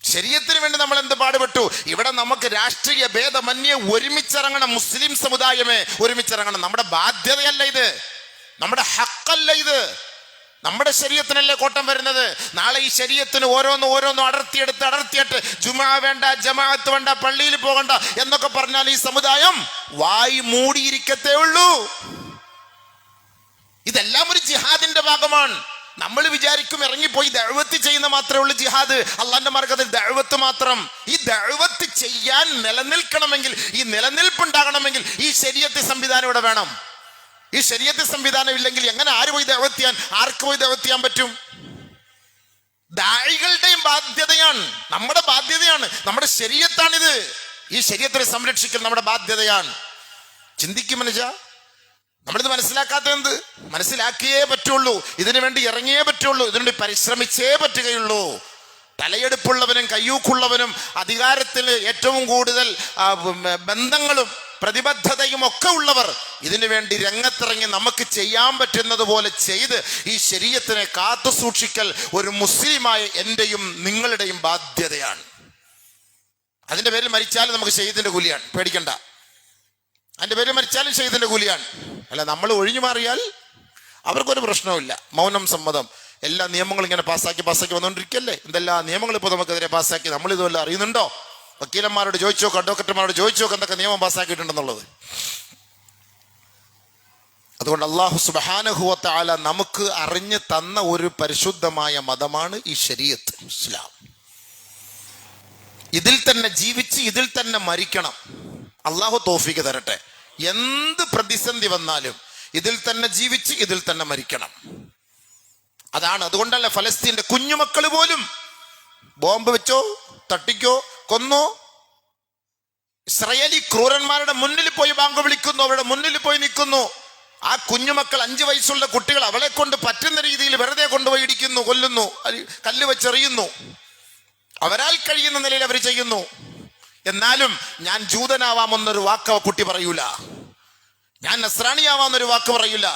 ശരീഅത്തിന് വേണ്ടി നമ്മൾ എന്ത് പാടുപെട്ടു. ഇവിടെ നമുക്ക് രാഷ്ട്രീയ ഭേദമന്യേ ഒരുമിച്ചിറങ്ങണം. മുസ്ലിം സമുദായമേ ഒരുമിച്ചിറങ്ങണം. നമ്മുടെ ബാധ്യതയല്ല ഇത്, നമ്മുടെ ഹക്കല്ല ഇത്. നമ്മുടെ ശരീഅത്തിനല്ലേ കോട്ടം വരുന്നത്. നാളെ ഈ ശരീഅത്തിന് ഓരോന്നും അടർത്തിയിട്ട് ജുമാ വേണ്ട, ജമാഅത്ത് വേണ്ട, പള്ളിയിൽ പോകണ്ട എന്നൊക്കെ പറഞ്ഞാൽ ഈ സമുദായം വായി മൂടിയിരിക്കത്തേ ഉള്ളൂ. ഇതെല്ലാം ഒരു ജിഹാദിന്റെ ഭാഗമാണ്. നമ്മൾ വിചാരിക്കും ഇറങ്ങിപ്പോയി ദഅവത്ത് ചെയ്യുന്ന മാത്രമേ ഉള്ളൂ ജിഹാദ്, അള്ളാന്റെ മാർഗ്ഗത്തിൽ ദഅവത്ത് മാത്രം. ഈ ദഅവത്ത് ചെയ്യാൻ നിലനിൽക്കണമെങ്കിൽ, ഈ നിലനിൽപ്പുണ്ടാകണമെങ്കിൽ ഈ ശരീഅത്ത് സംവിധാനം ഇവിടെ വേണം. ഈ ശരീഅത്ത് സംവിധാനം ഇല്ലെങ്കിൽ എങ്ങനെ ആർക്ക് പോയി ദഅവത്ത് ചെയ്യാൻ പറ്റും? ദാഇകളുടെയും ബാധ്യതയാണ്, നമ്മുടെ ബാധ്യതയാണ്, നമ്മുടെ ശരീഅത്താണിത്. ഈ ശരീഅത്തിനെ സംരക്ഷിക്കൽ നമ്മുടെ ബാധ്യതയാണ്. ചിന്തിക്കും മനുഷ്യ, നമ്മളിത് മനസ്സിലാക്കാത്ത എന്ത്? മനസ്സിലാക്കിയേ പറ്റുള്ളൂ, ഇതിനു വേണ്ടി ഇറങ്ങിയേ പറ്റുള്ളൂ, ഇതിനുവേണ്ടി പരിശ്രമിച്ചേ പറ്റുകയുള്ളൂ. തലയെടുപ്പുള്ളവനും കയ്യൂക്കുള്ളവനും അധികാരത്തിൽ ഏറ്റവും കൂടുതൽ ബന്ധങ്ങളും പ്രതിബദ്ധതയും ഒക്കെ ഉള്ളവർ ഇതിനു വേണ്ടി രംഗത്തിറങ്ങി നമുക്ക് ചെയ്യാൻ പറ്റുന്നത് പോലെ ചെയ്ത് ഈ ശരീഅത്തിനെ കാത്തു സൂക്ഷിക്കൽ ഒരു മുസ്ലിമായ എന്റെയും നിങ്ങളുടെയും ബാധ്യതയാണ്. അതിന്റെ പേരിൽ മരിച്ചാലും നമുക്ക് ഷഹീദിന്റെ കൂലിയാണ്, പേടിക്കണ്ട. അതിന്റെ പേരിൽ മരിച്ചാലും ഷഹീദിന്റെ കൂലിയാണ്. അല്ല, നമ്മൾ ഒഴിഞ്ഞു മാറിയാൽ അവർക്കൊരു പ്രശ്നവുമില്ല. മൗനം സമ്മതം, എല്ലാ നിയമങ്ങളും ഇങ്ങനെ പാസ്സാക്കി വന്നുകൊണ്ടിരിക്കല്ലേ. എന്തെല്ലാം നിയമങ്ങൾ ഇപ്പോൾ നമുക്കെതിരെ പാസ്സാക്കി, നമ്മളിതുവല്ല അറിയുന്നുണ്ടോ? വക്കീലന്മാരോട് ചോദിച്ചോ, അഡ്വക്കറ്റുമാരോട് ചോദിച്ചോ എന്തൊക്കെ നിയമം പാസ്സാക്കിയിട്ടുണ്ടെന്നുള്ളത്. അതുകൊണ്ട് അല്ലാഹു സുബ്ഹാനഹു വ തആല നമുക്ക് അറിഞ്ഞു തന്ന ഒരു പരിശുദ്ധമായ മതമാണ് ഈ ശരീഅത്ത് ഇസ്ലാം. ഇതിൽ തന്നെ ജീവിച്ച് ഇതിൽ തന്നെ മരിക്കണം. അള്ളാഹു തൗഫീഖ് തരട്ടെ. എന്ത് പ്രതിസന്ധി വന്നാലും ഇതിൽ തന്നെ ജീവിച്ച് ഇതിൽ തന്നെ മരിക്കണം. അതാണ്. അതുകൊണ്ടല്ല ഫലസ്തീന്റെ കുഞ്ഞുമക്കൾ പോലും ബോംബ് വെച്ചോ, തട്ടിക്കോ, കൊന്നോ, ഇസ്രായേലി ക്രൂരന്മാരുടെ മുന്നിൽ പോയി ബാങ്ക് വിളിക്കുന്നു, അവരുടെ മുന്നിൽ പോയി നിൽക്കുന്നു. ആ കുഞ്ഞുമക്കൾ, 5 വയസ്സുള്ള കുട്ടികൾ, അവളെ കൊണ്ട് പറ്റുന്ന രീതിയിൽ വെറുതെ കൊണ്ടുപോയി ഇടിക്കുന്നു, കൊല്ലുന്നു, കല്ല് വെച്ചെറിയുന്നു. അവരാൽ കഴിയുന്ന നിലയിൽ അവർ ചെയ്യുന്നു. എന്നാലും ഞാൻ ജൂതനാവാമെന്നൊരു വാക്ക് കുട്ടി പറയൂല, ഞാൻ നസ്രാണിയാവാമെന്നൊരു വാക്ക് പറയൂല.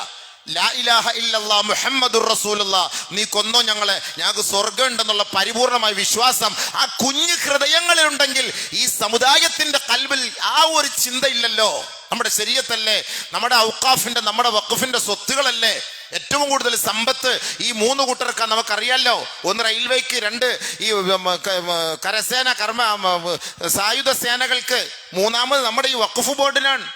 ലാ ഇലാഹ ഇല്ലല്ലാഹ് മുഹമ്മദുർ റസൂലുള്ളാഹ്, നീ കൊന്നോ ഞങ്ങളെ, ഞങ്ങൾക്ക് സ്വർഗം ഉണ്ടെന്നുള്ള പരിപൂർണമായ വിശ്വാസം ആ കുഞ്ഞു ഹൃദയങ്ങളിൽ ഉണ്ടെങ്കിൽ ഈ സമുദായത്തിന്റെ കൽബിൽ ആ ഒരു ചിന്തയില്ലല്ലോ. നമ്മുടെ ശരീഅത്തല്ലേ, നമ്മുടെ ഔഖാഫിന്റെ, നമ്മുടെ വഖഫിന്റെ സ്വത്തുകളല്ലേ ഏറ്റവും കൂടുതൽ സമ്പത്ത്. ഈ 3 കൂട്ടർക്ക് നമുക്കറിയാലോ. 1 റെയിൽവേക്ക്, 2 ഈ കരസേന സായുധ സേനകൾക്ക്, 3ാമത് നമ്മുടെ ഈ വഖഫ് ബോർഡിനാണ്.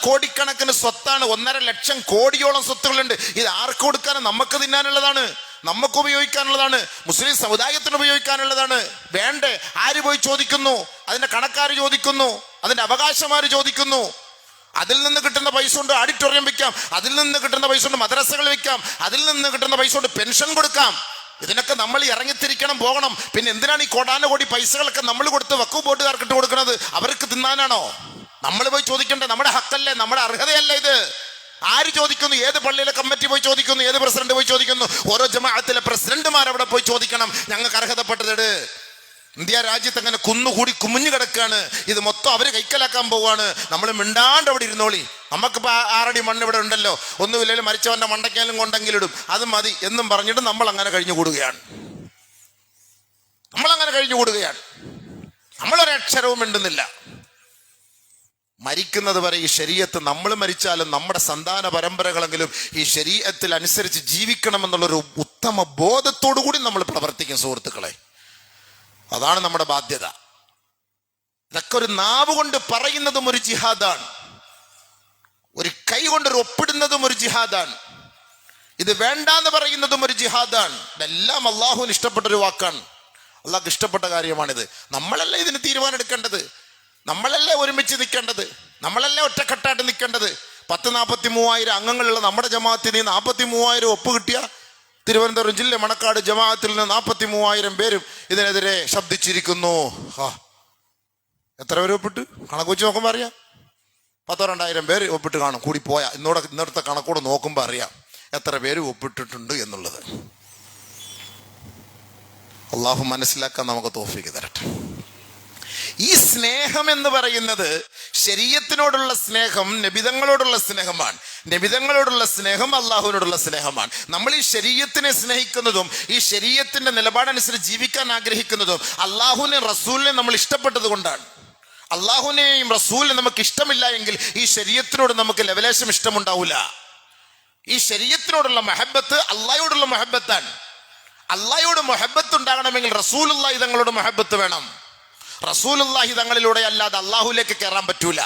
കോടിക്കണക്കിന് സ്വത്താണ്, 1.5 ലക്ഷം കോടിയോളം സ്വത്തുകളുണ്ട്. ഇത് ആർക്ക് കൊടുക്കാനും? നമുക്ക് തിന്നാനുള്ളതാണ്, നമുക്ക് ഉപയോഗിക്കാനുള്ളതാണ്, മുസ്ലിം സമുദായത്തിന് ഉപയോഗിക്കാനുള്ളതാണ്. വേണ്ടേ? ആര് പോയി ചോദിക്കുന്നു? അതിന്റെ കണക്കാര് ചോദിക്കുന്നു, അതിന്റെ അവകാശമാര് ചോദിക്കുന്നു. അതിൽ നിന്ന് കിട്ടുന്ന പൈസ കൊണ്ട് ഓഡിറ്റോറിയം വെക്കാം, അതിൽ നിന്ന് കിട്ടുന്ന പൈസ കൊണ്ട് മദ്രസകൾ വെക്കാം, അതിൽ നിന്ന് കിട്ടുന്ന പൈസ കൊണ്ട് പെൻഷൻ കൊടുക്കാം. ഇതിനൊക്കെ നമ്മൾ ഇറങ്ങിത്തിരിക്കണം, പോകണം. പിന്നെ എന്തിനാണ് ഈ കോടാനുകോടി പൈസകളൊക്കെ നമ്മൾ കൊടുത്ത് വഖഫ് ബോർഡുകാർക്ക് ഇട്ട് കൊടുക്കുന്നത്? അവർക്ക് തിന്നാനാണോ? നമ്മൾ പോയി ചോദിക്കണ്ടേ? നമ്മുടെ ഹക്കല്ലേ, നമ്മുടെ അർഹതയല്ലേ ഇത്? ആര് ചോദിക്കുന്നു? ഏത് പള്ളിയിലെ കമ്മിറ്റി പോയി ചോദിക്കുന്നു? ഏത് പ്രസിഡന്റ് പോയി ചോദിക്കുന്നു? ഓരോ ജമാഅത്തിലെ പ്രസിഡന്റുമാർ അവിടെ പോയി ചോദിക്കണം, ഞങ്ങൾക്ക് അർഹതപ്പെട്ടത്. ഇന്ത്യ രാജ്യത്ത് അങ്ങനെ കുന്നുകൂടി കുമിഞ്ഞു കിടക്കാണ്. ഇത് മൊത്തം അവര് കൈക്കലാക്കാൻ പോവാണ്. നമ്മൾ മിണ്ടാണ്ട് അവിടെ ഇരുന്നോളി, നമുക്കിപ്പോ 6 അടി മണ്ണ് ഇവിടെ ഉണ്ടല്ലോ, ഒന്നുമില്ലെങ്കിലും മരിച്ചവന്റെ മണ്ടയ്ക്കാലും കൊണ്ടെങ്കിലും ഇടും, അത് മതി എന്നും പറഞ്ഞിട്ട് നമ്മൾ അങ്ങനെ കഴിഞ്ഞുകൂടുകയാണ്. നമ്മളൊരക്ഷരവും മിണ്ടുന്നില്ല. മരിക്കുന്നത് വരെ ഈ ശരീഅത്ത്, നമ്മൾ മരിച്ചാലും നമ്മുടെ സന്താന പരമ്പരകളെങ്കിലും ഈ ശരീഅത്തിൽ അനുസരിച്ച് ജീവിക്കണമെന്നുള്ളൊരു ഉത്തമ ബോധത്തോടു കൂടി നമ്മൾ പ്രവർത്തിക്കും സുഹൃത്തുക്കളെ. അതാണ് നമ്മുടെ ബാധ്യത. ഇതൊക്കെ ഒരു നാവ് കൊണ്ട് പറയുന്നതും ഒരു ജിഹാദാണ്, ഒരു കൈ കൊണ്ടൊരു ഒപ്പിടുന്നതും ഒരു ജിഹാദാണ്, ഇത് വേണ്ടാന്ന് പറയുന്നതും ഒരു ജിഹാദാണ്. ഇതെല്ലാം അള്ളാഹുവിന് ഇഷ്ടപ്പെട്ടൊരു വാക്കാണ്, അള്ളാഹ്ക്ക് ഇഷ്ടപ്പെട്ട കാര്യമാണിത്. നമ്മളല്ലേ ഇതിന് തീരുമാനം എടുക്കേണ്ടത്, നമ്മളല്ലേ ഒരുമിച്ച് നിൽക്കേണ്ടത്, നമ്മളല്ലേ ഒറ്റക്കെട്ടായിട്ട് നിൽക്കേണ്ടത്. 43,000 അംഗങ്ങളുള്ള നമ്മുടെ ജമാഅത്തിന് 43,000 ഒപ്പ് കിട്ടിയ തിരുവനന്തപുരം ജില്ല മണക്കാട് ജമാഅത്തിൽ നിന്ന് 43,000 പേരും ഇതിനെതിരെ ശബ്ദിച്ചിരിക്കുന്നു. എത്ര പേര് ഒപ്പിട്ട്? കണക്ക് വെച്ച് നോക്കുമ്പോൾ അറിയാം, 1,000-2,000 പേര് ഒപ്പിട്ട് കാണും. കൂടി പോയാൽ ഇന്നത്തെ കണക്കോട് നോക്കുമ്പോൾ അറിയാം എത്ര പേര് ഒപ്പിട്ടിട്ടുണ്ട് എന്നുള്ളത്. അള്ളാഹു മനസ്സിലാക്കാൻ നമുക്ക് തൗഫീഖ് തരട്ടെ. ഈ സ്നേഹം എന്ന് പറയുന്നത് ശരീഅത്തിനോടുള്ള സ്നേഹം, നബിതങ്ങളോടുള്ള സ്നേഹമാണ്. നബിതങ്ങളോടുള്ള സ്നേഹം അള്ളാഹുവിനോടുള്ള സ്നേഹമാണ്. നമ്മൾ ഈ ശരീഅത്തിനെ സ്നേഹിക്കുന്നതും ഈ ശരീഅത്തിന്റെ നിലപാടനുസരിച്ച് ജീവിക്കാൻ ആഗ്രഹിക്കുന്നതും അള്ളാഹുവിനെയും റസൂലിനെയും നമ്മൾ ഇഷ്ടപ്പെട്ടത് കൊണ്ടാണ്. അള്ളാഹുവിനെയും റസൂലിനെ നമുക്ക് ഇഷ്ടമില്ല എങ്കിൽ ഈ ശരീഅത്തിനോട് നമുക്ക് ലവലേശം ഇഷ്ടമുണ്ടാവില്ല. ഈ ശരീഅത്തിനോടുള്ള മഹബത്ത് അള്ളാഹയോടുള്ള മഹബത്താണ്. അള്ളാഹയോട് മഹബത്ത് ഉണ്ടാകണമെങ്കിൽ റസൂലുള്ളാഹി തങ്ങളോട് മഹബത്ത് വേണം. റസൂലുള്ളാഹി തങ്ങളിലൂടെ അല്ലാതെ അള്ളാഹുലേക്ക് കയറാൻ പറ്റൂല.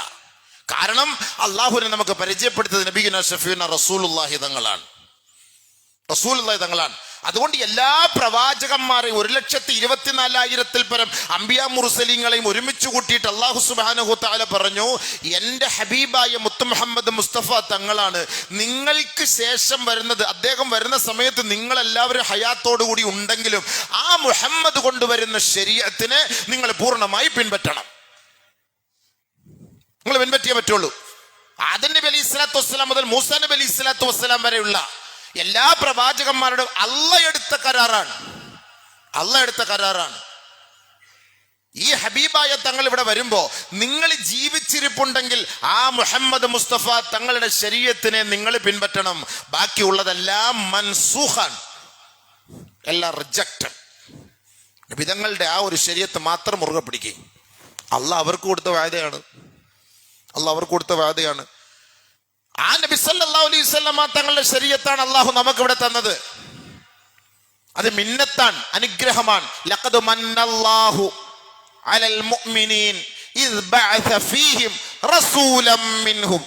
കാരണം അള്ളാഹുവിനെ നമുക്ക് പരിചയപ്പെടുത്തത് നബിയുനാ ഷഫീഉനാ റസൂലുള്ളാഹി തങ്ങളാണ്. അതുകൊണ്ട് എല്ലാ പ്രവാചകന്മാരെയും 1,24,000-ൽ പരം അംബിയാ മുർസലീങ്ങളെയും ഒരുമിച്ച് കൂട്ടിയിട്ട് അല്ലാഹു സുബ്ഹാനഹു തആല പറഞ്ഞു, എൻ്റെ ഹബീബായ മുത്ത് മുഹമ്മദ് മുസ്തഫ തങ്ങളാണ് നിങ്ങൾക്ക് ശേഷം വരുന്നത്. അദ്ദേഹം വരുന്ന സമയത്ത് നിങ്ങളെല്ലാവരും ഹയാത്തോടുകൂടി ഉണ്ടെങ്കിലും ആ മുഹമ്മദ് കൊണ്ടുവരുന്ന ശരീഅത്തിനെ നിങ്ങൾ പൂർണ്ണമായി പിൻപറ്റണം. നിങ്ങൾ പിൻപറ്റിയേ പറ്റുള്ളൂ. ആദം നബി അലൈഹി സ്വലാത്തു വസ്സലാം മുതൽ മൂസാ നബി അലൈഹി സ്വലാത്തു വസ്സലാം വരെയുള്ള എല്ലാ പ്രവാചകന്മാരോടും അള്ളാഹ് എടുത്ത കരാറാണ്. ഈ ഹബീബായ തങ്ങൾ ഇവിടെ വരുമ്പോ നിങ്ങൾ ജീവിച്ചിരിപ്പുണ്ടെങ്കിൽ ആ മുഹമ്മദ് മുസ്തഫ തങ്ങളുടെ ശരീഅത്തിനെ നിങ്ങൾ പിൻപറ്റണം. ബാക്കിയുള്ളതെല്ലാം മൻസൂഖാൻ, എല്ലാം റിജക്റ്റഡ്. നബിതങ്ങളുടെ ആ ഒരു ശരീഅത്ത് മാത്രം മുറുകെ പിടിക്കും. അള്ളാഹ് അവർക്ക് കൊടുത്ത വാദയാണ്. ആ നബി സല്ലല്ലാഹു അലൈഹി വസല്ലമ തങ്ങളുടെ ശരീഅത്താണ് അല്ലാഹു നമുക്ക് ഇവിടെ തന്നത്. അത് മിന്നത്താണ്, അനുഗ്രഹമാണ്. ലഖദ് മന്നല്ലാഹു അലൽ മുഅ്മിനീൻ ഇദ് ബഅസ ഫീഹിം റസൂലൻ മിൻഹും.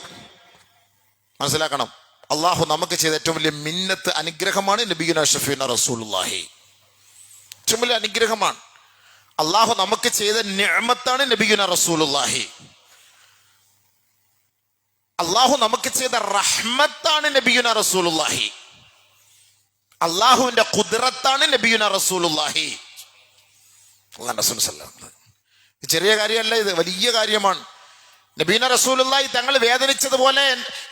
മനസ്സിലാക്കണം, അല്ലാഹു നമുക്ക് ചെയ്ത ഏറ്റവും വലിയ മിന്നത്ത്, അനുഗ്രഹമാണ് നബിയുനാ ഷഫീഉനാ റസൂലുള്ളാഹി. ഏറ്റവും വലിയ അനുഗ്രഹമാണ്. അല്ലാഹു നമുക്ക് ചെയ്ത നിഅമത്താണ് നബിയുനാ റസൂലുള്ളാഹി. അള്ളാഹു നമുക്ക് ചെയ്ത റഹ്മത്താണ് നബിയുനാ റസൂലുള്ളാഹി. അള്ളാഹുവിന്റെ ഖുദ്റത്താണ് നബിയുനാ റസൂലുള്ളാഹി. അല്ലാഹു റസൂൽ സല്ലല്ലാഹു അലൈഹി വസല്ലം. ചെറിയ കാര്യമല്ല, ഇത് വലിയ കാര്യമാണ്. നബീന റസൂലുള്ളാഹി തങ്ങൾ വേദനിച്ചതുപോലെ,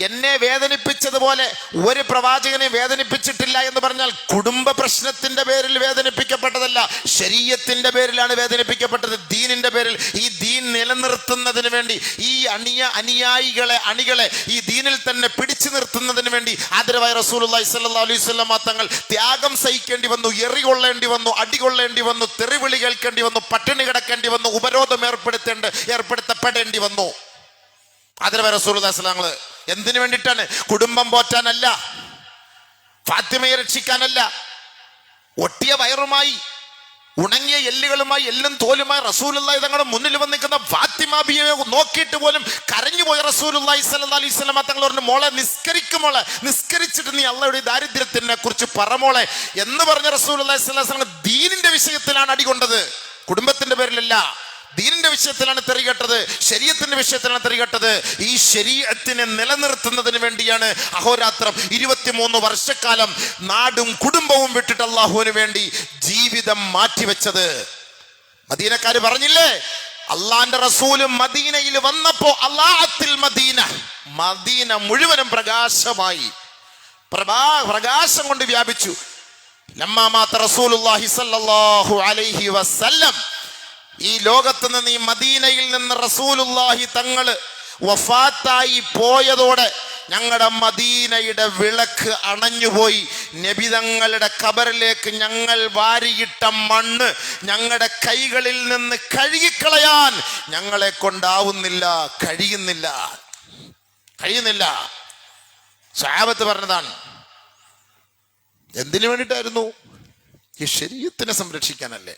എന്നെ വേദനിപ്പിച്ചതുപോലെ ഒരു പ്രവാചകനെ വേദനിപ്പിച്ചിട്ടില്ല എന്ന് പറഞ്ഞാൽ കുടുംബ പ്രശ്നത്തിന്റെ പേരിൽ വേദനിപ്പിക്കപ്പെട്ടതല്ല, ശരീഅത്തിന്റെ പേരിലാണ് വേദനിപ്പിക്കപ്പെട്ടത്. ദീനിന്റെ പേരിൽ, ഈ ദീൻ നിലനിർത്തുന്നതിന് വേണ്ടി, ഈ അണികളെ ഈ ദീനിൽ തന്നെ പിടിച്ചു നിർത്തുന്നതിന് വേണ്ടി ആദരവായ റസൂലുള്ളാഹി സ്വല്ലല്ലാഹു അലൈഹി വസല്ലം തങ്ങൾ ത്യാഗം സഹിക്കേണ്ടി വന്നു, എറി കൊള്ളേണ്ടി വന്നു, അടികൊള്ളേണ്ടി വന്നു, തെറിവിളി കേൾക്കേണ്ടി വന്നു, പട്ടിണി കിടക്കേണ്ടി വന്നു, ഉപരോധം ഏർപ്പെടുത്തപ്പെടേണ്ടി വന്നു. ആദരവായ റസൂലുള്ളാഹി സ്വല്ലല്ലാഹു അലൈഹി വസല്ലം എന്തിനു വേണ്ടിയിട്ടാണ്? കുടുംബം പോറ്റാനല്ല, ഫാത്തിമയെ രക്ഷിക്കാനല്ല. ഒട്ടിയ വയറുമായി, ഉണങ്ങിയ എല്ലുകളുമായി, എല്ലും തോലുമായി റസൂലുള്ളാഹി തങ്ങളുടെ മുന്നിൽ വന്ന് നിൽക്കുന്ന ഫാത്തിമ ബിയെ നോക്കിയിട്ട് പോലും കരഞ്ഞുപോയ റസൂലുള്ളാഹി സ്വല്ലല്ലാഹു അലൈഹി വസല്ലം തങ്ങൾ പറഞ്ഞു, മോളെ നിസ്കരിക്കുമോളെ, നിസ്കരിച്ചിട്ട് നീ അള്ളാഹുടെ ദാരിദ്ര്യത്തിനെ കുറിച്ച് പറമോളെ എന്ന് പറഞ്ഞ റസൂലുള്ളാഹി സ്വല്ലല്ലാഹു അലൈഹി വസല്ലം ദീനിന്റെ വിഷയത്തിലാണ് അടികൊണ്ടത്, കുടുംബത്തിന്റെ പേരിലല്ല. ദീനിന്റെ വിഷയത്തിലാണ് തെറികെട്ടത്, ശരീഅത്തിന്റെ വിഷയത്തിലാണ് തെറികെട്ടത്. ഈ ശരീഅത്തിനെ നിലനിർത്തുന്നതിന് വേണ്ടിയാണ് അഹോരാത്രം 23 വർഷക്കാലം നാടും കുടുംബവും വിട്ടിട്ട് അള്ളാഹുവിന് വേണ്ടി ജീവിതം മാറ്റിവെച്ചത്. മദീനക്കാര് പറഞ്ഞില്ലേ, അള്ളാന്റെ റസൂല് മദീനയിൽ വന്നപ്പോ അല്ലാഅത്തിൽ മദീന മുഴുവനും പ്രകാശമായി, പ്രകാശം കൊണ്ട് വ്യാപിച്ചു. ലമ്മാ മാത റസൂലുള്ളാഹി സ്വല്ലല്ലാഹു അലൈഹി വസല്ലം, ഈ ലോകത്ത് നിന്ന്, ഈ മദീനയിൽ നിന്ന് റസൂലുള്ളാഹി തങ്ങള് വഫാത്തായി പോയതോടെ ഞങ്ങളുടെ മദീനയുടെ വിളക്ക് അണഞ്ഞുപോയി. നബി തങ്ങളുടെ ഖബറിലേക്ക് ഞങ്ങൾ വാരിയിട്ട മണ്ണ് ഞങ്ങളുടെ കൈകളിൽ നിന്ന് കഴുകിക്കളയാൻ ഞങ്ങളെ കൊണ്ടാവുന്നില്ല, കഴിയുന്നില്ല. സഹാബത്ത് പറഞ്ഞതാണ്. എന്തിനു വേണ്ടിയിട്ടായിരുന്നു? ഈ ശരീഅത്തിനെ സംരക്ഷിക്കാനല്ലേ,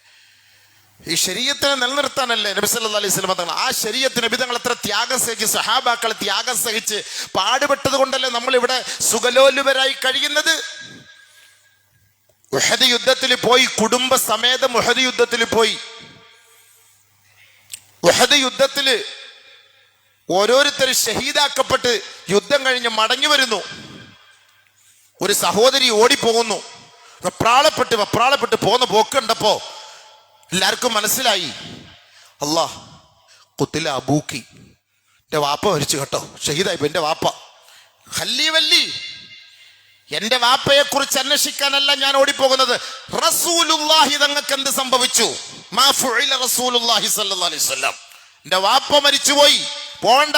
ഈ ശരീഅത്തിനെ നിലനിർത്താനല്ലേ നബി സല്ലല്ലാഹു അലൈഹി വസല്ലം തങ്ങൾ. ആ ശരീഅത്തിന് നബി തങ്ങൾ എത്ര ത്യാഗം സഹിച്ച്, സഹാബാക്കൾ ത്യാഗം സഹിച്ച് പാടുപെട്ടത് കൊണ്ടല്ലേ നമ്മളിവിടെ സുഖലോലുപരായി കഴിയുന്നത്. ഉഹദ് യുദ്ധത്തിൽ പോയി, കുടുംബ സമേതം ഉഹദ് യുദ്ധത്തിൽ പോയി. ഉഹദ് യുദ്ധത്തിൽ ഓരോരുത്തർ ഷഹീദാക്കപ്പെട്ട് യുദ്ധം കഴിഞ്ഞ് മടങ്ങി വരുന്നു. ഒരു സഹോദരി ഓടിപ്പോകുന്നു. വെപ്രാളപ്പെട്ട് പോന്ന പോക്കുണ്ടപ്പോ എല്ലാവർക്കും മനസ്സിലായി, അല്ലാഹ് ഖുത്തില അബൂക്കി, എൻ്റെ വാപ്പ മരിച്ചു കേട്ടോ, ഷഹീദായിപ്പോ എൻ്റെ വാപ്പ. ഹല്ലി, എൻ്റെ വാപ്പയെ കുറിച്ച് അന്വേഷിക്കാനല്ല ഞാൻ ഓടിപ്പോകുന്നത്, റസൂലുള്ളാഹി തങ്ങൾക്ക് എന്ത് സംഭവിച്ചു? മാ ഫുഇല റസൂലുള്ളാഹി സ്വല്ലല്ലാഹു അലൈഹി വസല്ലം, എൻ്റെ വാപ്പ മരിച്ചുപോയി, പോവണ്ട.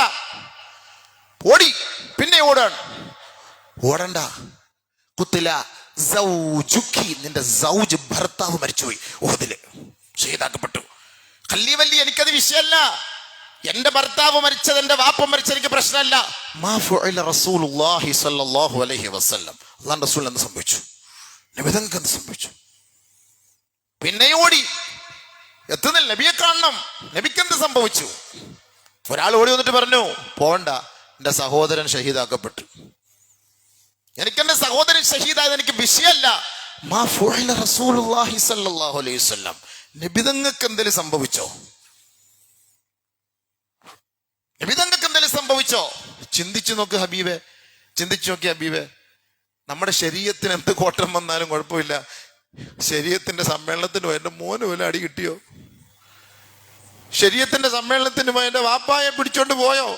ഓടി, പിന്നെ ഓടണ്ട. ഖുത്തില സൗജുക്കി, നിന്റെ സൗജ് ഭർത്താവ് മരിച്ചുപോയി, ഉഹദില് ഷഹീദാക്കപ്പെട്ടു. ഖല്ലി, എനിക്കത് വിഷയമല്ല, എന്റെ ഭർത്താവ് മരിച്ചത്, എന്റെ വാപ്പ മരിച്ചത് എനിക്ക് പ്രശ്നമല്ല. മാ ഫുഇല റസൂലുള്ളാഹി സ്വല്ലല്ലാഹു അലൈഹി വസല്ലം, അല്ലാഹുവിന്റെ റസൂൽ എന്ത് സംഭവിച്ചു, നബിതങ്ങൾക്ക് എന്ത് സംഭവിച്ചു? പിന്നെ ഓടി എത്തുന്നില്ല, നബിയെ കാണണം, നബിക്ക് എന്ത് സംഭവിച്ചു? ഒരാൾ ഓടി വന്നിട്ട് പറഞ്ഞു, പോവണ്ട, എന്റെ സഹോദരൻ ഷഹീദാക്കപ്പെട്ടു. എനിക്കെന്റെ സഹോദരൻ ഷഹീദായത് എനിക്ക് വിഷയമല്ല. മാ ഫുഇല റസൂലുള്ളാഹി സ്വല്ലല്ലാഹു അലൈഹി വസല്ലം, നബിതങ്ങൾക്ക് എന്തെങ്കിലും സംഭവിച്ചോ? നബിതങ്ങൾക്ക് എന്തെങ്കിലും സംഭവിച്ചോ? ചിന്തിച്ചു നോക്ക് ഹബീബെ, നമ്മുടെ ശരീഅത്തിന് എന്ത് കോട്ടം വന്നാലും കുഴപ്പമില്ല, ശരീഅത്തിന്റെ സമ്മേളനത്തിന് പോയി എൻ്റെ മോന് പോലും അടി കിട്ടിയോ? ശരീഅത്തിന്റെ സമ്മേളനത്തിന് പോയി എൻ്റെ വാപ്പായെ പിടിച്ചോണ്ട് പോയോ?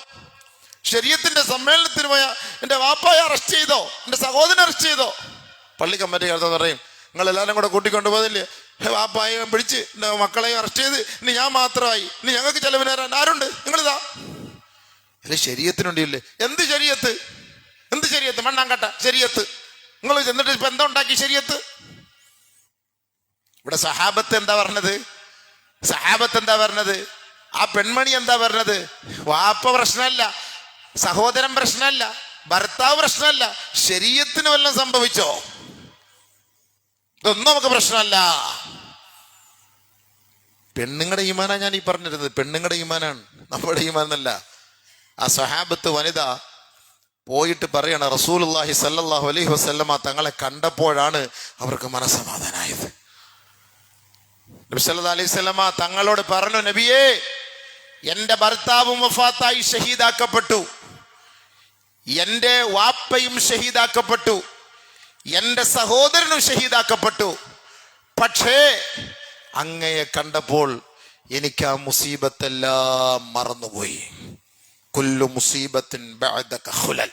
ശരീഅത്തിന്റെ സമ്മേളനത്തിന് പോയ എൻ്റെ വാപ്പായെ അറസ്റ്റ് ചെയ്തോ? എൻ്റെ സഹോദരനെ അറസ്റ്റ് ചെയ്തോ? പള്ളി കമ്മിറ്റി അടുത്ത് പറയും, നിങ്ങൾ എല്ലാവരും കൂടെ കൂട്ടിക്കൊണ്ട് പോയതില്ലേ, വാപ്പായെ പിടിച്ച് മക്കളെയും അറസ്റ്റ് ചെയ്ത് ഇനി ഞാൻ മാത്രമായി, ഇനി ഞങ്ങൾക്ക് ചെലവിന് തരാൻ ആരുണ്ട്? നിങ്ങളിതാ. അല്ലെ ശരീഅത്തിനുണ്ടില്ലേ? എന്ത് ശരീഅത്ത്? മണ്ണാങ്കട്ട ശരീഅത്ത്. നിങ്ങൾ എന്നിട്ട് ഇപ്പൊ എന്താ ഉണ്ടാക്കി ശരീഅത്ത്? ഇവിടെ സഹാബത്ത് എന്താ പറഞ്ഞത്? ആ പെൺമണി എന്താ പറഞ്ഞത്? വാപ്പ പ്രശ്നമല്ല, സഹോദരൻ പ്രശ്നമല്ല, ഭർത്താവ് പ്രശ്നമല്ല, ശരീഅത്തിന് വല്ലതും സംഭവിച്ചോ? ഇതൊന്നും നമുക്ക് പ്രശ്നമല്ല. പെണ്ണുങ്ങളുടെ ഈമാനാണ് ഞാൻ ഈ പറഞ്ഞിരുന്നത്, പെണ്ണുങ്ങളുടെ ഈമാനാണ്, നമ്മുടെ ഈമാനല്ല. ആ സഹാബത്ത് വനിത പോയിട്ട് പറയണം, റസൂലുള്ളാഹി സ്വല്ലല്ലാഹു അലൈഹി വസല്ലമ തങ്ങളെ കണ്ടപ്പോഴാണ് അവർക്ക് മനസ്സമാധാനായത്. നബി സല്ലല്ലാഹു അലൈഹി വസല്ലമ തങ്ങളോട് പറഞ്ഞു, നബിയേ, എന്റെ ഭർത്താവും വഫാത്തായി ഷഹീദാക്കപ്പെട്ടു, എന്റെ വാപ്പയും ഷഹീദാക്കപ്പെട്ടു, എന്റെ സഹോദരനും ഷഹീദാക്കപ്പെട്ടു. പക്ഷേ അങ്ങയെ കണ്ടപ്പോൾ എനിക്ക് ആ മുസീബത്തെല്ലാം മറന്നുപോയി. കുല്ലു മുസീബത്തിൻ ബഅദക ഖുലൽ.